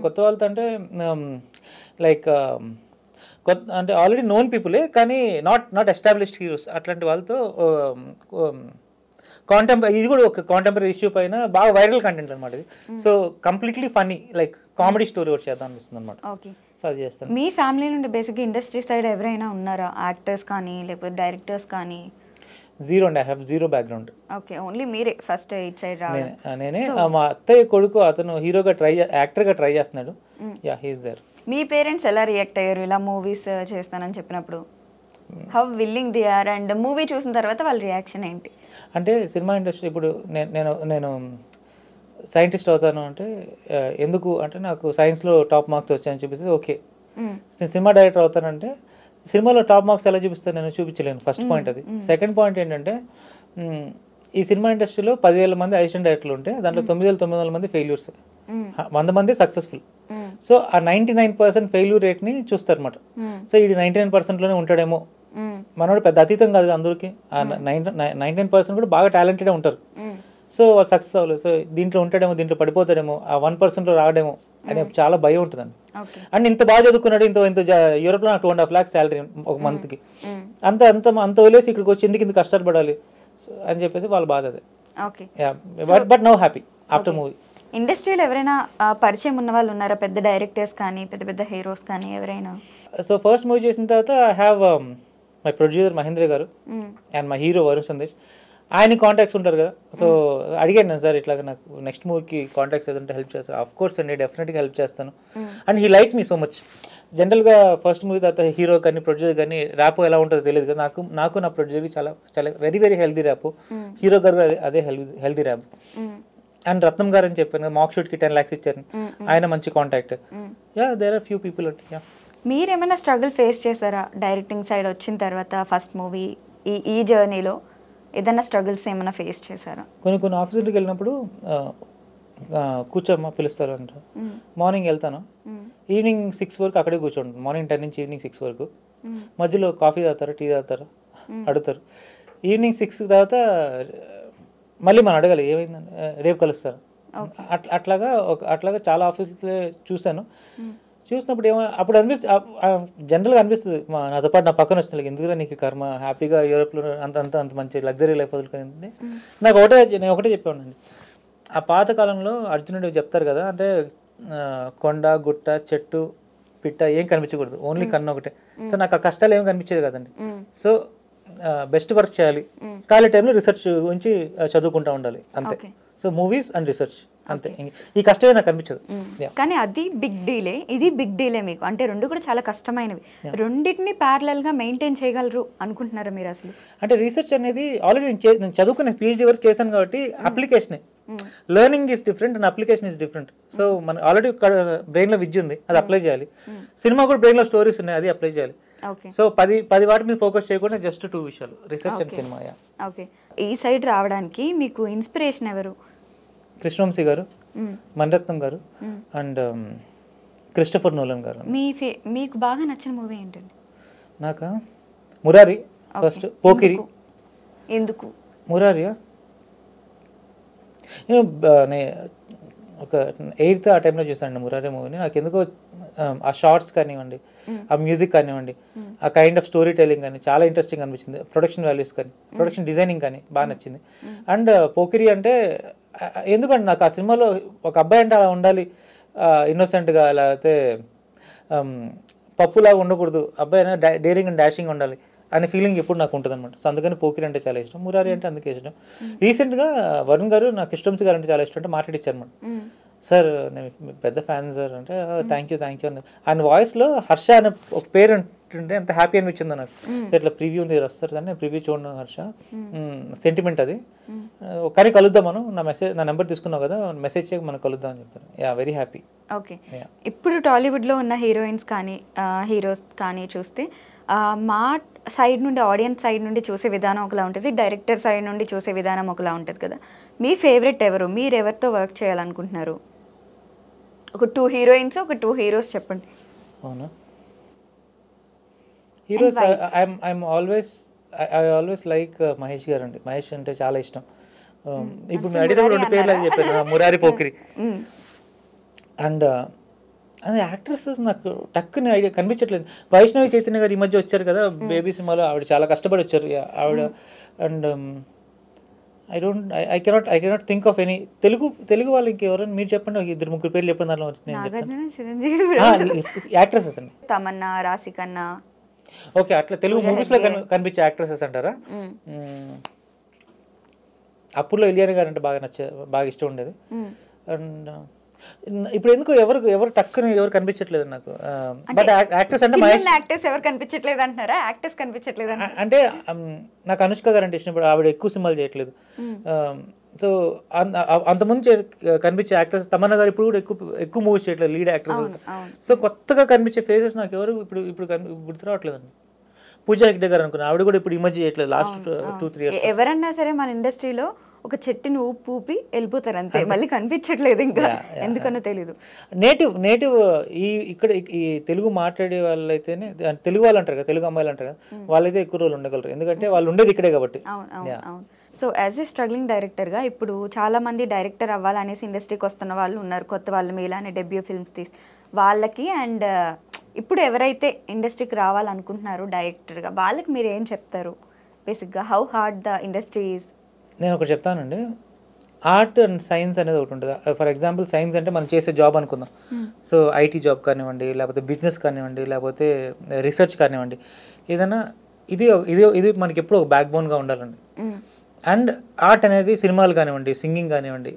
కొత్త వాళ్ళతో అంటే లైక్ అంటే ఆల్రెడీ నోన్ పీపులే కానీ నాట్ ఎస్టాబ్లిష్డ్ హీరోస్, అట్లాంటి వాళ్ళతో ఇది కూడా ఒక కాంటెంపరీ ఇష్యూ పైన బాగా వైరల్ కంటెంట్ అనమాట ఇది. So completely funny like comedy story ఒకటి చేద్దాం అనిపిస్తుంది అనమాట. సో అది చేస్తాను. మీ ఫ్యామిలీ నుండి బేసిక్గా ఇండస్ట్రీ సైడ్ ఎవరైనా ఉన్నారా, యాక్టర్స్ కానీ లేకపోతే డైరెక్టర్స్ కానీ? జీరో అండి, I have zero background. Okay, only మీరే ఫస్ట్ ఇట్ సైడ్ రావడం? నేనే. మా అత్తయ్య కొడుకు అతను హీరోగా యాక్టర్గా ట్రై చేస్తున్నాడు. Yeah, he is there. మీ పేరెంట్స్ ఎలా రియాక్ట్ అయ్యారు ఇలా మూవీస్ చేస్తానని చెప్పినప్పుడు? How willing they are and movie చూసిన తర్వాత వాళ్ళ రియాక్షన్ ఏంటి? అంటే సినిమా ఇండస్ట్రీ ఇప్పుడు నేను సైంటిస్ట్ అవుతాను అంటే ఎందుకు అంటే నాకు సైన్స్లో టాప్ మార్క్స్ వచ్చాయని చెప్పేసి ఓకే. నేను సినిమా డైరెక్టర్ అవుతానంటే సినిమాలో టాప్ మార్క్స్ ఎలా చూపిస్తాను, నేను చూపించలేను. ఫస్ట్ పాయింట్ అది. సెకండ్ పాయింట్ ఏంటంటే ఈ సినిమా ఇండస్ట్రీలో 10,000 మంది అసిస్టెంట్ డైరెక్టర్లు ఉంటే దాంట్లో 9,900 మంది ఫెయిల్యూర్స్, 100 మంది సక్సెస్ఫుల్. సో ఆ 99% ఫెయిల్యూర్ రేట్ని చూస్తారన్నమాట. సో ఇది 99%లోనే ఉంటాడేమో, మనోడు పెద్ద అతీతం కాదు అందరికి. 99% కూడా బాగా టాలెంటెడే ఉంటారు. సో వాళ్ళు సక్సెస్ అవ్వలేదు. సో దీంట్లో ఉంటాడేమో, దీంట్లో పడిపోతాడేమో, ఆ 1%లో రావడేమో అని చాలా భయం ఉంటుందండి. ఓకే. అండ్ ఇంత బాగా చదువుకున్నాడు, ఇంత యూరోప్లో నాకు 2.5 lakhs శాలరీ ఒక మంత్కి, అంత అంత అంత వదిలేసి ఇక్కడికి వచ్చి ఎందుకు ఇంత కష్టాలు పడాలి అని చెప్పేసి వాళ్ళ బాధ అదే. Okay. But now happy after movie. ఇండస్ట్రీలో ఎవరైనా పరిచయం ఉన్న వాళ్ళు ఉన్నారా, పెద్ద డైరెక్టర్స్ కానీ పెద్ద పెద్ద హీరోస్ కానీ ఎవరైనా? సో ఫస్ట్ మూవీ చేసిన తర్వాత I have my producer Mahendra garu and my hero Varun Sandesh. ఆయన కాంటాక్ట్స్ ఉంటారు కదా, సో అడిగాను నేను, సార్ ఇట్లాగా నాకు నెక్స్ట్ మూవీకి కాంటాక్ట్స్ ఏదంటే హెల్ప్ చేస్తాను. ఆఫ్ కోర్స్ అండి, డెఫినెట్గా హెల్ప్ చేస్తాను. And he like me so much. జనరల్గా ఫస్ట్ మూవీ తర్వాత హీరో కానీ ప్రొడ్యూసర్ కానీ ర్యాపో ఎలా ఉంటుందో తెలియదు కదా, నాకు నా ప్రొడ్యూసర్కి చాలా చాలా very very healthy rapport. Hero గారు అదే హెల్దీ ర్యాప్. అండ్ రత్నం గారు అని చెప్పాను, మాక్ షూట్కి 10 lakhs ఇచ్చారు, ఆయన మంచి contact. Yeah there are few people. Yeah, మీరేమైనా స్ట్రగుల్ ఫేస్ చేశారా డైరెక్టింగ్ సైడ్ వచ్చిన తర్వాత? ఫస్ట్ మూవీ ఈ జర్నీలో ఏదైనా స్ట్రగుల్స్ ఏమైనా ఫేస్ చేశారా? కొన్ని ఆఫీసులకు వెళ్ళినప్పుడు కూర్చోమ్మా పిలుస్తారు అంట. మార్నింగ్ వెళ్తాను, ఈవినింగ్ 6 వరకు అక్కడే కూర్చోండి. మార్నింగ్ 10 నుంచి ఈవినింగ్ 6 వరకు. మధ్యలో కాఫీ తాగుతారా, టీ తాగుతారా అడుగుతారు. ఈవినింగ్ 6 తర్వాత మళ్ళీ మనం అడగాలి ఏమైందని, రేపు కలుస్తారు. అట్లాగా చాలా ఆఫీసులే చూశాను. చూసినప్పుడు అప్పుడు జనరల్గా అనిపిస్తుంది, నాతో పాటు నా పక్కన వచ్చిన ఎందుకురా నీకు కర్మ, హ్యాపీగా యూరోప్లో అంత మంచి లగ్జరీ లైఫ్ వదులుకుంది. నేను ఒకటే చెప్పానండి, ఆ పాత కాలంలో అర్జునుడు చెప్తారు కదా, అంటే కొండ గుట్ట చెట్టు పిట్ట ఏం కనిపించకూడదు, ఓన్లీ కన్ను ఒకటే. సో నాకు ఆ కష్టాలు ఏమి కనిపించేది కదండి. సో బెస్ట్ వర్క్ చేయాలి, ఖాళీ టైంలో రీసెర్చ్ గురించి చదువుకుంటూ ఉండాలి అంతే. సో మూవీస్ అండ్ రీసెర్చ్ అంతే, ఈ కష్టమే నాకు అనిపించదు. కానీ అది బిగ్ డీలే, ఇది బిగ్ డీలే మీకు, అంటే రెండు కూడా చాలా కష్టమైనవి. రెండింటిని ప్యారలల్ గా మెయింటైన్ చేయగలరు అనుకుంటున్నారా మీరు అసలు? అంటే రీసెర్చ్ అనేది ఆల్రెడీ నేను చదువుకునే PhD వరకు చేశాను కాబట్టి application, learning is different and application is different. So మన ఆల్రెడీ బ్రెయిన్ లో విద్య ఉంది, అది అప్లై చేయాలి. సినిమా కూడా బ్రెయిన్ లో స్టోరీస్ ఉన్నాయి, అది అప్లై చేయాలి. సో 10 వాటి మీద ఫోకస్ చేయకుండా జస్ట్ 2 విషయాలు, రీసెర్చ్ అండ్ సినిమా. ఓకే. ఈ సైడ్ రావడానికి మీకు ఇన్స్పిరేషన్ ఎవరు? కృష్ణవంశీ గారు, మణిరత్నం గారు అండ్ క్రిస్టఫర్ నోలన్ గారు. మీకు బాగా నచ్చిన మూవీ ఏంటండి? నాకా మురారి ఫస్ట్, పోకిరి. ఎందుకు మురారియా? ఒక 8th ఆ టైంలో చూసాను మురారి మూవీని. నాకు ఎందుకో ఆ షార్ట్స్ కానివ్వండి, ఆ మ్యూజిక్ కానివ్వండి, ఆ కైండ్ ఆఫ్ స్టోరీ టెలింగ్ కానీ చాలా ఇంట్రెస్టింగ్ అనిపించింది. ప్రొడక్షన్ వాల్యూస్ కానీ, ప్రొడక్షన్ డిజైనింగ్ కానీ బాగా నచ్చింది. అండ్ పోకిరి అంటే ఎందుకంటే నాకు ఆ సినిమాలో ఒక అబ్బాయి అంటే అలా ఉండాలి, ఇన్నోసెంట్గా, లేకపోతే పప్పులాగా ఉండకూడదు, అబ్బాయి అయినా డేరింగ్ అండ్ డాషింగ్ ఉండాలి అనే ఫీలింగ్ ఎప్పుడు నాకు ఉంటుంది అనమాట. సో అందుకని పోకిరి అంటే చాలా ఇష్టం, మురారి అంటే అందుకే ఇష్టం. రీసెంట్గా వరుణ్ గారు నాకు కృష్ణవంశీ గారు అంటే చాలా ఇష్టం అంటే మాట్లాడిచ్చారు అనమాట. సార్ నేను పెద్ద ఫ్యాన్ సార్ అంటే, థ్యాంక్ యూ అన్నారు. ఆయన వాయిస్లో హర్ష అనే ఒక పేరు ఉంటుంటే ఎంత హ్యాపీ అనిపించిందో నాకు. సో ఇట్లా ప్రివ్యూ ఉంది వస్తారు సార్, నేను ప్రివ్యూ చూడను హర్ష, సెంటిమెంట్ అది, కానీ కలుద్దాం మనం, నా నెంబర్ తీసుకున్నావు కదా, మెసేజ్ చేయక మనం కలుద్దాం అని చెప్పారు. Yeah, very happy. ఓకే. ఇప్పుడు టాలీవుడ్లో ఉన్న హీరోయిన్స్ కానీ హీరోస్ కానీ చూస్తే మా సైడ్ నుండి, ఆడియన్స్ సైడ్ నుండి చూసే విధానం ఒకలా ఉంటుంది, డైరెక్టర్ సైడ్ నుండి చూసే విధానం ఒకలా ఉంటుంది కదా. మీ ఫేవరెట్ ఎవరు? మీరు ఎవరితో వర్క్ చేయాలనుకుంటున్నారు? ఒక 2 హీరోయిన్స్, ఒక 2 హీరోస్ చెప్పండి. అవునా? Heroes I always like Mahesh గారు అండి. మహేష్ అంటే చాలా ఇష్టం. ఇప్పుడు మీరు అడిగితే 2 పేర్లు అది చెప్పాను, మురారి, పోకిరి. అండ్ అదే యాక్ట్రెసెస్ నాకు టక్కుని ఐడియా కనిపించట్లేదు. వైష్ణవి చైతన్య గారు ఈ మధ్య వచ్చారు కదా బేబీ సినిమాలో, ఆవిడ చాలా కష్టపడి వచ్చారు ఆవిడ. And I cannot think of any Telugu వాళ్ళు ఇంకెవరైనా మీరు చెప్పండి, 2-3 పేర్లు చెప్పండి. దాంట్లో యాక్ట్రెసెస్ అండి, తమన్నా, రాశికన్నా. ఓకే, అట్లా తెలుగు మూవీస్ లో కనిపించే యాక్ట్రెసెస్ అంటారా? అప్పుల్లో ఇలియానా గారు అంటే బాగా ఇష్టం ఉండేది. అండ్ ఇప్పుడు ఎందుకు ఎవరు టక్కుని ఎవరు కనిపించట్లేదు నాకు. బట్ యాక్టర్స్ అంటే యాక్టర్స్ ఎవరు కనిపించట్లేదు అంటున్నారా? యాక్టర్స్ కనిపించట్లేదు అంటే నాకు అనుష్క గారు అంటే ఇష్టం. ఇప్పుడు ఆవిడ ఎక్కువ సినిమాలు చేయట్లేదు. సో అంతకుముందు కనిపించే యాక్టర్స్, తమన్నా గారు ఇప్పుడు కూడా ఎక్కువ మూవీస్ చేయట్లేదు, లీడ్ యాక్టర్స్. సో కొత్తగా కనిపించే ఫేసెస్ నాకు ఎవరు ఇప్పుడు గుర్తు రావట్లేదండి. పూజా హెగ్డే గారు అనుకున్నా, ఆవిడ కూడా ఇప్పుడు ఈ మధ్య చేయట్లేదు, లాస్ట్ 2-3 ఇయర్స్. ఎవరన్నా సరే మన ఇండస్ట్రీలో ఒక చెట్టుని ఊపి వెళ్ళిపోతారు అంతే, మళ్ళీ కనిపించట్లేదు ఇంకా, ఎందుకనో తెలీదు. నేటివ్ ఇక్కడ ఈ తెలుగు మాట్లాడే వాళ్ళైతేనే, తెలుగు వాళ్ళు అంటారు కదా, తెలుగు అమ్మాయిలు అంటారు కదా, వాళ్ళైతే ఎక్కువ రోజులు ఉండగలరు, ఎందుకంటే వాళ్ళు ఉండేది ఇక్కడే కాబట్టి. అవును. సో యాజ్ ఏ స్ట్రగ్లింగ్ డైరెక్టర్గా ఇప్పుడు చాలా మంది డైరెక్టర్ అవ్వాలనేసి ఇండస్ట్రీకి వస్తున్న వాళ్ళు ఉన్నారు, కొత్త వాళ్ళు మీలానే డెబ్యూ ఫిల్మ్స్ తీసి వాళ్ళకి, అండ్ ఇప్పుడు ఎవరైతే ఇండస్ట్రీకి రావాలనుకుంటున్నారో డైరెక్టర్గా వాళ్ళకి మీరు ఏం చెప్తారు? బేసిక్గా how hard the industry is. నేను ఒకటి చెప్తానండి, ఆర్ట్ అండ్ సైన్స్ అనేది ఒకటి ఉంటుంది. ఫర్ ఎగ్జాంపుల్ సైన్స్ అంటే మనం చేసే జాబ్ అనుకుందాం. సో ఐటీ జాబ్ కానివ్వండి, లేకపోతే బిజినెస్ కానివ్వండి, లేకపోతే రీసెర్చ్ కానివ్వండి, ఏదైనా ఇది ఇది ఇది మనకి ఎప్పుడు ఒక బ్యాక్ బోన్గా ఉండాలండి. అండ్ ఆర్ట్ అనేది సినిమాలు కానివ్వండి, సింగింగ్ కానివ్వండి,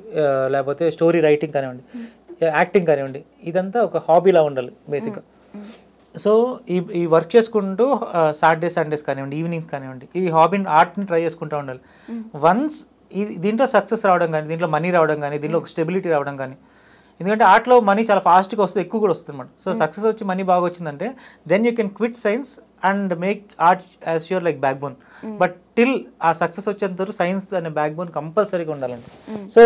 లేకపోతే స్టోరీ రైటింగ్ కానివ్వండి, యాక్టింగ్ కానివ్వండి, ఇదంతా ఒక హాబీలా ఉండాలి బేసిక్గా. సో ఈ వర్క్ చేసుకుంటూ సాటర్డే సండేస్ కానివ్వండి, ఈవినింగ్స్ కానివ్వండి, ఈ హాబీని ఆర్ట్ని ట్రై చేసుకుంటూ ఉండాలి. వన్స్ దీంట్లో సక్సెస్ రావడం కానీ, దీంట్లో మనీ రావడం కానీ, దీంట్లో ఒక స్టెబిలిటీ రావడం కానీ, ఎందుకంటే ఆర్ట్లో మనీ చాలా ఫాస్ట్గా వస్తుంది, ఎక్కువ కూడా వస్తుంది అన్నమాట. సో సక్సెస్ వచ్చి మనీ బాగా వచ్చిందంటే then you can quit science and make art as your like backbone. But till ఆ సక్సెస్ వచ్చేంత వరకు సైన్స్ అనే బ్యాక్ బోన్ కంపల్సరీగా ఉండాలండి. సో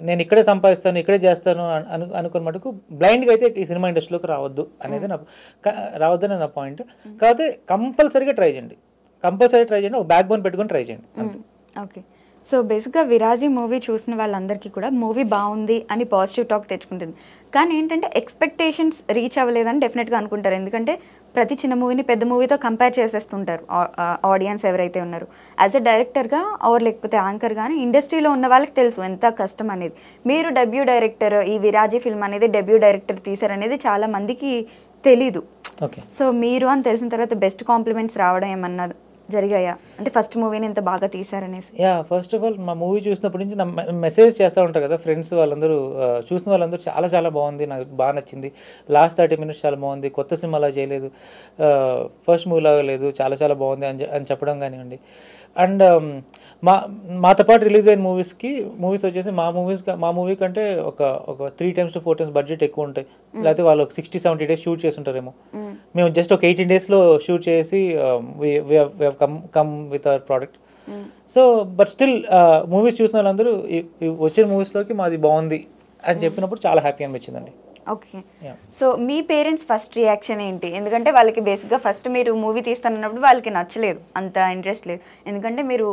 నేను ఇక్కడే సంపాదిస్తాను, ఇక్కడే చేస్తాను అనుకున్న మటుకు బ్లైండ్గా అయితే ఈ సినిమా ఇండస్ట్రీలోకి రావద్దు అనేది రావద్దని నా పాయింట్. కాకపోతే కంపల్సరీగా ట్రై చేయండి, ఒక బ్యాక్ బోన్ పెట్టుకొని ట్రై చేయండి అంతే. ఓకే. సో బేసిక్గా విరాజీ మూవీ చూసిన వాళ్ళందరికీ కూడా మూవీ బాగుంది అని పాజిటివ్ టాక్ తెచ్చుకుంటుంది, కానీ ఏంటంటే ఎక్స్పెక్టేషన్స్ రీచ్ అవ్వలేదని డెఫినెట్గా అనుకుంటారు, ఎందుకంటే ప్రతి చిన్న మూవీని పెద్ద మూవీతో కంపేర్ చేసేస్తుంటారు ఆడియన్స్ ఎవరైతే ఉన్నారో. యాజ్ ఎ డైరెక్టర్గా ఆర్ లేకపోతే యాంకర్ కానీ ఇండస్ట్రీలో ఉన్న వాళ్ళకి తెలుసు ఎంత కష్టం అనేది. మీరు డెబ్యూ డైరెక్టర్, ఈ విరాజీ ఫిల్మ్ అనేది డెబ్యూ డైరెక్టర్ తీశారనేది చాలా మందికి తెలీదు. సో మీరు అని తెలిసిన తర్వాత బెస్ట్ కాంప్లిమెంట్స్ రావడం ఏమన్నా జరిగాయా, అంటే ఫస్ట్ మూవీని ఇంత బాగా తీశారనేసి? ఫస్ట్ ఆఫ్ ఆల్ మా మూవీ చూసినప్పటి నుంచి నా మెసేజ్ చేస్తూ ఉంటారు కదా ఫ్రెండ్స్ వాళ్ళందరూ, చూసిన వాళ్ళందరూ చాలా చాలా బాగుంది, నాకు బాగా నచ్చింది, లాస్ట్ 30 minutes చాలా బాగుంది, కొత్త సినిమాలా చేయలేదు, ఫస్ట్ మూవీ లాగా లేదు, చాలా చాలా బాగుంది అని చెప్పడం కానివ్వండి. అండ్ మాతో పాటు రిలీజ్ అయిన మూవీస్ వచ్చేసి మా మూవీ కంటే ఒక 3 times to 4 times బడ్జెట్ ఎక్కువ ఉంటాయి, లేకపోతే వాళ్ళు 60-70 days షూట్ చేసి ఉంటారేమో. మేము జస్ట్ ఒక 18 days షూట్ చేసి come with our product. So but still movies చూసిన వాళ్ళందరూ వచ్చిన మూవీస్లోకి మాది బాగుంది అని చెప్పినప్పుడు చాలా హ్యాపీ అనిపించిందండి. ఓకే. సో మీ పేరెంట్స్ ఫస్ట్ రియాక్షన్ ఏంటి? ఎందుకంటే వాళ్ళకి బేసిక్గా ఫస్ట్ మీరు మూవీ తీస్తానన్నప్పుడు వాళ్ళకి నచ్చలేదు, అంత ఇంట్రెస్ట్ లేదు, ఎందుకంటే మీరు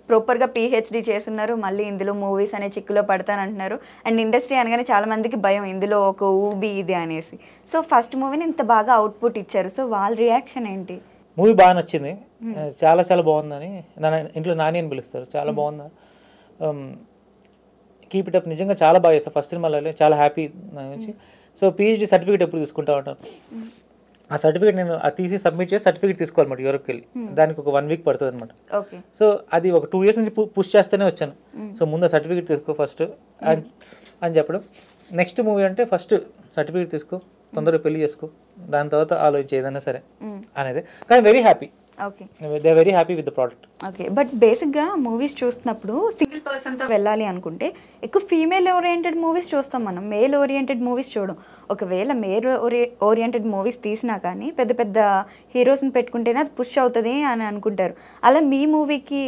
ప్రాపర్గా PhD చేస్తున్నారు, మళ్ళీ ఇందులో మూవీస్ అనే చిక్కులో పడతానంటున్నారు, అండ్ ఇండస్ట్రీ అనగానే చాలా మందికి భయం, ఇందులో ఒక ఊబి ఇది అనేసి. సో ఫస్ట్ మూవీని ఇంత బాగా అవుట్పుట్ ఇచ్చారు, సో వాళ్ళ రియాక్షన్ ఏంటి? మూవీ బాగా నచ్చింది, చాలా చాలా బాగుందని ఇంట్లో నాని అని పిలుస్తారు, చాలా బాగుందా, కీప్ ఇట్ అప్, నిజంగా చాలా బాగా చేస్తారు, ఫస్ట్ సినిమాలో చాలా హ్యాపీ నుంచి. సో PhD సర్టిఫికేట్ ఎప్పుడు తీసుకుంటా ఉంటాను, ఆ సర్టిఫికేట్ నేను తీసి సబ్మిట్ చేసి సర్టిఫికేట్ తీసుకోవాలన్నమాట యూరోప్కి వెళ్ళి, దానికి ఒక 1 week పడుతుంది అనమాట. సో అది ఒక 2 years నుంచి పుష్ చేస్తూనే వచ్చాను. సో ముందు సర్టిఫికేట్ తీసుకో ఫస్ట్ అని చెప్పడం, నెక్స్ట్ మూవీ అంటే ఫస్ట్ సర్టిఫికేట్ తీసుకో, తొందరగా పెళ్లి చేసుకో, దాని తర్వాత ఆలోచించి ఏదైనా సరే అనేది. కానీ very happy, they very happy with the product. Okay. But బేసిక్గా మూవీస్ చూస్తున్నప్పుడు సింగిల్ పర్సన్తో వెళ్ళాలి అనుకుంటే ఎక్కువ ఫీమేల్ ఓరియంటెడ్ మూవీస్ చూస్తాం మనం, మేల్ ఓరియంటెడ్ మూవీస్ చూడం. ఒకవేళ మేల్ ఓరియంటెడ్ మూవీస్ తీసినా కానీ పెద్ద పెద్ద హీరోస్ని పెట్టుకుంటేనే అది పుష్ అవుతుంది అని అనుకుంటారు. అలా మీ మూవీకి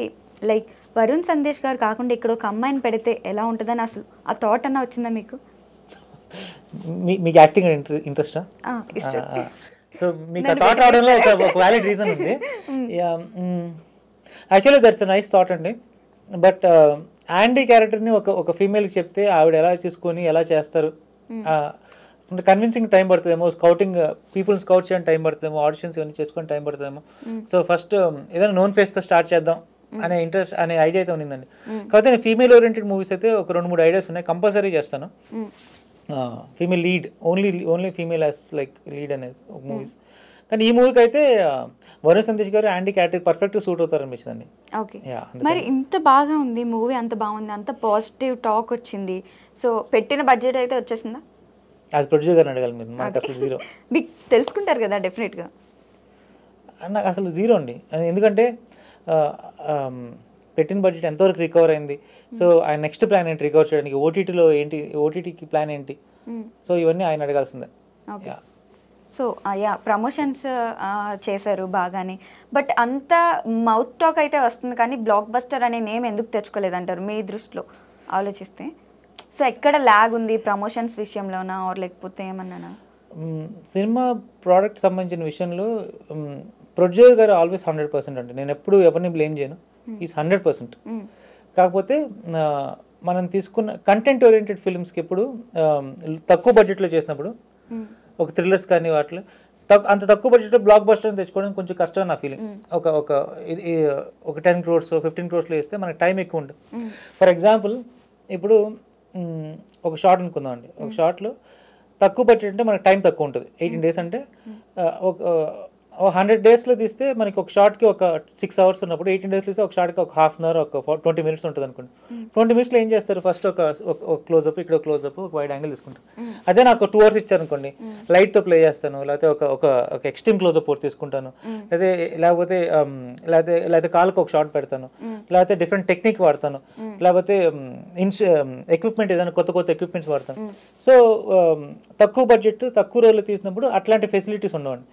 లైక్ వరుణ్ సందేశ్ గారు కాకుండా ఇక్కడ ఒక అమ్మాయిని పెడితే ఎలా ఉంటుందని అసలు ఆ థాట్ అన్నా వచ్చిందా మీకు? మీకు యాక్టింగ్ ఇంట్రెస్టా? సో మీకు ఆ థాట్ రావడంలో ఒక వ్యాలిడ్ రీజన్ ఉంది. Actually that's a nice thought అండి. బట్ యాండీ క్యారెక్టర్ని ఒక ఫీమేల్కి చెప్తే ఆవిడ ఎలా తీసుకొని ఎలా చేస్తారు, కన్విన్సింగ్ టైం పడుతుందేమో, పీపుల్ని స్కౌట్ చేయడానికి టైం పడుతుందేమో, ఆడిషన్స్ ఇవన్నీ చేసుకొని టైం పడుతుందేమో. సో ఫస్ట్ ఏదైనా నోన్ ఫేస్తో స్టార్ట్ చేద్దాం అనే ఇంట్రెస్ట్ అనే ఐడియా అయితే ఉండిందండి. కాకపోతే నేను ఫీమేల్ ఓరియంటెడ్ మూవీస్ అయితే ఒక 2-3 ఐడియాస్ ఉన్నాయి, కంపల్సరీ చేస్తాను. Female lead, only female as like lead అనేది ఒక మూవీస్. కానీ ఈ మూవీకి అయితే వరుణ్ సందేశ్ గారు యాండీ క్యారెక్టర్ పర్ఫెక్ట్గా సూట్ అవుతారు అనిపించిందండి. ఓకే. మరి ఇంత బాగా ఉంది మూవీ, అంత బాగుంది, అంత పాజిటివ్ టాక్ వచ్చింది, సో పెట్టిన బడ్జెట్ అయితే వచ్చేసిందా? అది ప్రొడ్యూసర్ గారిని అడగాలి మీరు, నాకు అసలు జీరో. మీకు తెలుసుకుంటారు కదా డెఫినెట్గా. నాకు అసలు జీరో అండి, ఎందుకంటే పెట్టిన బడ్జెట్ ఎంతవరకు రికవర్ అయింది, సో ఆయన నెక్స్ట్ ప్లాన్ ఏంటి రికవర్ చేయడానికి, ఓటీటీకి ప్లాన్ ఏంటి, సో ఇవన్నీ ఆయన అడగాల్సిందే. సో యా ప్రమోషన్స్ చేశారు బాగానే, బట్ అంత మౌత్ టాక్ అయితే వస్తుంది కానీ బ్లాక్ బస్టర్ అనే నేమ్ ఎందుకు తెచ్చుకోలేదంటారు మీ దృష్టిలో ఆలోచిస్తే? సో ఎక్కడ ల్యాగ్ ఉంది ప్రమోషన్స్ విషయంలోనా ఆర్ లేకపోతే ఏమన్నానా? సినిమా ప్రోడక్ట్ సంబంధించిన విషయంలో ప్రొడ్యూసర్ గారు ఆల్వేస్ 100% అండి. నేను ఎప్పుడు ఎవరిని బ్లేమ్ చేయను, ఈజ్ 100%. కాకపోతే మనం తీసుకున్న కంటెంట్ ఓరియంటెడ్ ఫిల్మ్స్కి ఎప్పుడు తక్కువ బడ్జెట్లో చేసినప్పుడు ఒక థ్రిల్లర్స్ కానీ వాటిలో అంత తక్కువ బడ్జెట్లో బ్లాక్ బస్టర్ తెచ్చుకోవడం కొంచెం కష్టం నా ఫీలింగ్. ఒక 10 crores 15 crores వేస్తే మనకి టైం ఎక్కువ ఉంటుంది. ఫర్ ఎగ్జాంపుల్ ఇప్పుడు ఒక షార్ట్ అనుకుందాం అండి. ఒక షార్ట్లో తక్కువ బడ్జెట్ అంటే మనకి టైం తక్కువ ఉంటుంది. 18 days అంటే ఒక 100 daysలో తీస్తే మనకి ఒక షార్ట్కి ఒక 6 hours ఉన్నప్పుడు 18 days తీస్తే ఒక షార్ట్కి ఒక ½ hour ఒక 20 minutes ఉంటుంది అనుకోండి. 20 minutesలో ఏం చేస్తారు? ఫస్ట్ ఒక క్లోజ్అప్, ఇక్కడ క్లోజ్అప్, ఒక వైడ్ యాంగిల్ తీసుకుంటారు. అదే నాకు 2 hours ఇచ్చారు అనుకోండి, లైట్తో ప్లే చేస్తాను, లేకపోతే ఒక ఎక్స్ట్రీమ్ క్లోజ్అప్ ఒకటి తీసుకుంటాను, లేకపోతే కాలుకి ఒక షార్ట్ పెడతాను, లేకపోతే డిఫరెంట్ టెక్నిక్ వాడతాను, లేకపోతే ఎక్విప్మెంట్ ఏదైనా కొత్త ఎక్విప్మెంట్స్ వాడతాను. సో తక్కువ బడ్జెట్ తక్కువ రోజులు తీసినప్పుడు అట్లాంటి ఫెసిలిటీస్ ఉండవండి.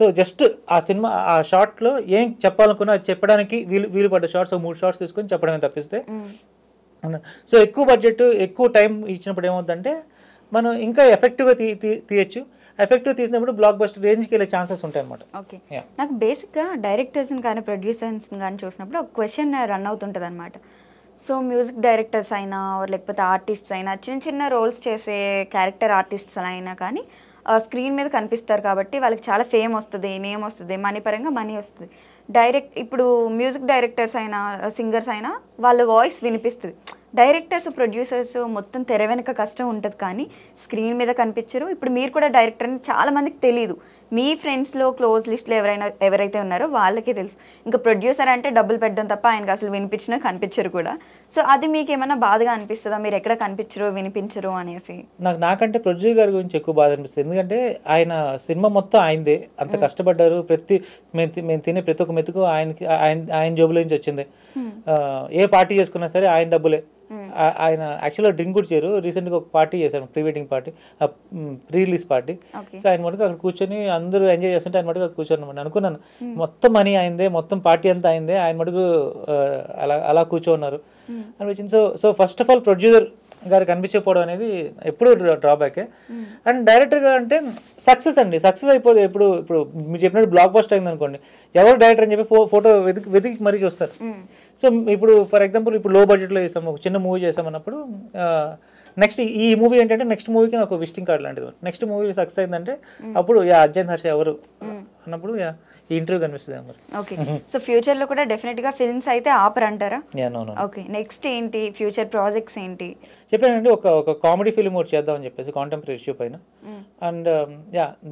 సో జస్ట్ ఆ సినిమా ఆ షార్ట్లో ఏం చెప్పాలనుకున్నా అది చెప్పడానికి వీలు పడ్డ షార్ట్స్ 3 shots తీసుకొని చెప్పడమే తప్పిస్తే. సో ఎక్కువ బడ్జెట్ ఎక్కువ టైం ఇచ్చినప్పుడు ఏమవుతుందంటే మనం ఇంకా ఎఫెక్టివ్గా తీయచ్చు. ఎఫెక్టివ్ తీసినప్పుడు బ్లాక్ బస్టర్ రేంజ్కి వెళ్ళే ఛాన్సెస్ ఉంటాయి అన్నమాట. ఓకే, నాకు బేసిక్గా డైరెక్టర్స్ని కానీ ప్రొడ్యూసర్స్ని కానీ చూసినప్పుడు ఒక క్వశ్చన్ రన్ అవుతుంటుంది అనమాట. సో మ్యూజిక్ డైరెక్టర్స్ అయినా లేకపోతే ఆర్టిస్ట్స్ అయినా చిన్న రోల్స్ చేసే క్యారెక్టర్ ఆర్టిస్ట్స్ అయినా కానీ స్క్రీన్ మీద కనిపిస్తారు కాబట్టి వాళ్ళకి చాలా ఫేమ్ వస్తుంది, నేమ్ వస్తుంది, మనీ పరంగా మనీ వస్తుంది. ఇప్పుడు మ్యూజిక్ డైరెక్టర్స్ అయినా సింగర్స్ అయినా వాళ్ళ వాయిస్ వినిపిస్తుంది. డైరెక్టర్స్ ప్రొడ్యూసర్స్ మొత్తం తెర వెనక కష్టం ఉంటుంది కానీ స్క్రీన్ మీద కనిపించరు. ఇప్పుడు మీరు కూడా డైరెక్టర్ అని చాలా మందికి తెలియదు. మీ ఫ్రెండ్స్లో క్లోజ్ లిస్ట్లో ఎవరైతే ఉన్నారో వాళ్ళకే తెలుసు. ఇంకా ప్రొడ్యూసర్ అంటే డబ్బులు పెట్టడం తప్ప ఆయనకు అసలు వినిపించినా కనిపించరు కూడా. సో అది మీకు ఏమైనా బాధగా అనిపిస్తుందా, మీరు ఎక్కడ కనిపించరు వినిపించరు అనేసి? నాకంటే ప్రొడ్యూసర్ గారి గురించి ఎక్కువ బాధ అనిపిస్తుంది. ఎందుకంటే ఆయన సినిమా మొత్తం ఆయనదే, అంత కష్టపడ్డారు. మేము తినే ప్రతి ఒక్క మెతుకు ఆయన జోబుల నుంచి వచ్చింది. ఏ పార్టీ చేసుకున్నా సరే ఆయన డబ్బులే. ఆయన యాక్చువల్గా డ్రింక్ కూడా చేయరు. రీసెంట్గా ఒక పార్టీ చేశారు, pre wedding party, pre release party. So ఆయన మటుకు అక్కడ కూర్చొని అందరూ ఎంజాయ్ చేస్తుంటే ఆయన మటుకు కూర్చొని అనుకున్నాను మొత్తం మనీ అయిందే, మొత్తం పార్టీ అంతా అయిందే, ఆయన మటుకు అలా కూర్చోన్నారు అనిపించింది. So first of all producer గారు కనిపించకపోవడం అనేది ఎప్పుడు డ్రాబ్యాకే. అండ్ డైరెక్టర్గా అంటే సక్సెస్ అయిపోతుంది. ఇప్పుడు మీరు చెప్పినట్టు బ్లాక్ బస్టర్ అయింది అనుకోండి, ఎవరు డైరెక్టర్ అని చెప్పి ఫోటో వెతికి మరీ చూస్తారు. సో ఇప్పుడు ఫర్ ఎగ్జాంపుల్ ఇప్పుడు లో బడ్జెట్లో చేసాము, ఒక చిన్న మూవీ చేసామన్నప్పుడు నెక్స్ట్ ఈ మూవీ ఏంటంటే నెక్స్ట్ మూవీకి నాకు విజిటింగ్ కార్డ్ లాంటిది. నెక్స్ట్ మూవీ సక్సెస్ అయిందంటే అప్పుడు అర్జున్ హర్ష ఎవరు అన్నప్పుడు ఈ ఇంటర్వ్యూ కనిపిస్తుంది అన్నమాట. ఓకే, సో ఫ్యూచర్లో కూడా డెఫినెట్గా ఫిల్మ్స్ అయితే ఆపరంటారా? ఓకే, నెక్స్ట్ ఏంటి ఫ్యూచర్ ప్రాజెక్ట్స్ ఏంటి? చెప్పానండి, ఒక కామెడీ ఫిల్మ్ ఒకటి చేద్దామని చెప్పేసి కాంటెంపరీ ఇష్యూ పైన. అండ్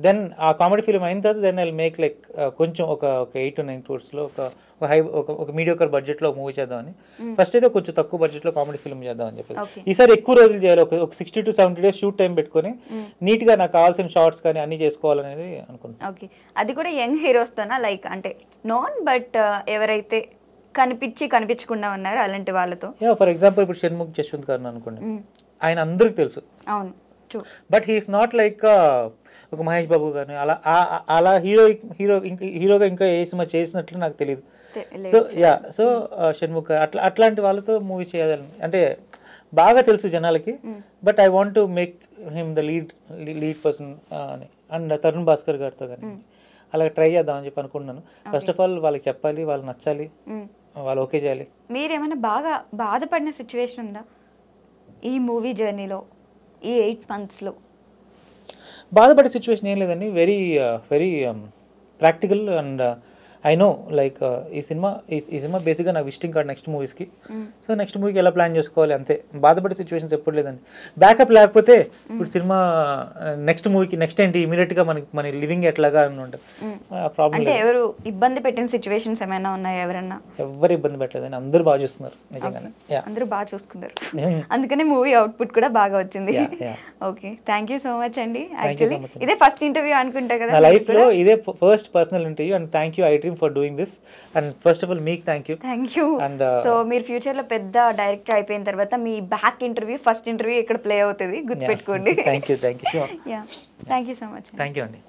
దెన్ ఆ కామెడీ ఫిల్మ్ అయిన తర్వాత దెన్ ఐ మేక్ లైక్ కొంచెం ఒక 8 to 9 crores ఒక మీడియోకర్ బడ్జెట్లో మూవీ చేద్దామని. ఫస్ట్ అయితే కొంచెం తక్కువ బడ్జెట్లో కామెడీ ఫిల్మ్ చేద్దామని చెప్పేసి. ఈసారి ఎక్కువ రోజులు చేయాలి, ఒక 60 to 70 days షూట్ టైం పెట్టుకొని నీట్గా నాకు కావాల్సిన షార్ట్స్ కానీ అన్ని చేసుకోవాలనేది అనుకున్నాను. ఓకే, అది కూడా యంగ్ హీరోస్తోనా, లైక్ అంటే నాన్ బట్ ఎవరైతే కనిపించకుండా ఉన్నారు అలాంటి వాళ్ళతో? ఫర్ ఎగ్జాంపుల్ ఇప్పుడు షణ్ముఖ్ జశ్వంత్ గారు అనుకోండి, ఆయన అందరికి తెలుసు. అవును, బట్ హీఈస్ నాట్ లైక్ ఒక మహేష్ బాబు గారు అలా హీరోగా ఇంకా ఏ సినిమా చేసినట్లు నాకు తెలియదు. సో షణ్ముఖ్ అట్లాంటి వాళ్ళతో మూవీ చేయాలని అంటే బాగా తెలుసు జనాలకి. But I want to make him the lead person అని. అండ్ తరుణ్ భాస్కర్ గారితో కానీ అలా ట్రై చేద్దామని చెప్పి అనుకుంటున్నాను. ఫస్ట్ ఆఫ్ ఆల్ వాళ్ళకి చెప్పాలి, వాళ్ళు నచ్చాలి, వాళ్ళు ఓకే చేయాలి. మీరేమైనా బాగా బాధపడిన సిచ్యువేషన్ ఉందా ఈ మూవీ జర్నీలో, ఈ 8 monthsలో? బాధపడే సిచ్యువేషన్ ఏం లేదండి, very practical. And I know like ఈ సినిమా బేసిక్గా నాకు విజిటింగ్ కార్డ్ నెక్స్ట్ మూవీస్కి. సో నెక్స్ట్ మూవీకి ఎలా ప్లాన్ చేసుకోవాలి అంతే. బాధపడే సిచ్యువేషన్స్ ఎప్పుడు లేదండి. బ్యాకప్ లేకపోతే ఇప్పుడు సినిమా నెక్స్ట్ మూవీకి నెక్స్ట్ ఏంటి ఇమీడియట్గా మన లివింగ్ ఎట్లాగా అని ఉంటుంది. ప్రాబ్లం అంటే ఎవరు ఇబ్బంది పెట్టిన సిచ్యువేషన్స్ ఏమైనా ఉన్నాయా? ఎవరు ఇబ్బంది పెట్టలేదని అందరూ బాగా చూస్తున్నారు, నిజంగానే అందరూ బాగా చూసుకున్నారు. అందుకనే మూవీ అవుట్పుట్ కూడా బాగా వచ్చింది. Okay, thank you so much అండి. యాక్చువల్లీ ఇదే ఫస్ట్ ఇంటర్వ్యూ అనుకుంటా కదా నా లైఫ్లో, ఇదే first personal interview. And thank you I dream for doing this. And first of all మీకు థ్యాంక్ యూ. అండ్ సో మీరు ఫ్యూచర్లో పెద్ద డైరెక్టర్ అయిపోయిన తర్వాత మీ బ్యాక్ ఇంటర్వ్యూ ఫస్ట్ ఇంటర్వ్యూ ఇక్కడ ప్లే అవుతుంది, గుర్తుపెట్టుకోండి. Thank you thank you so much. Thank you అండి.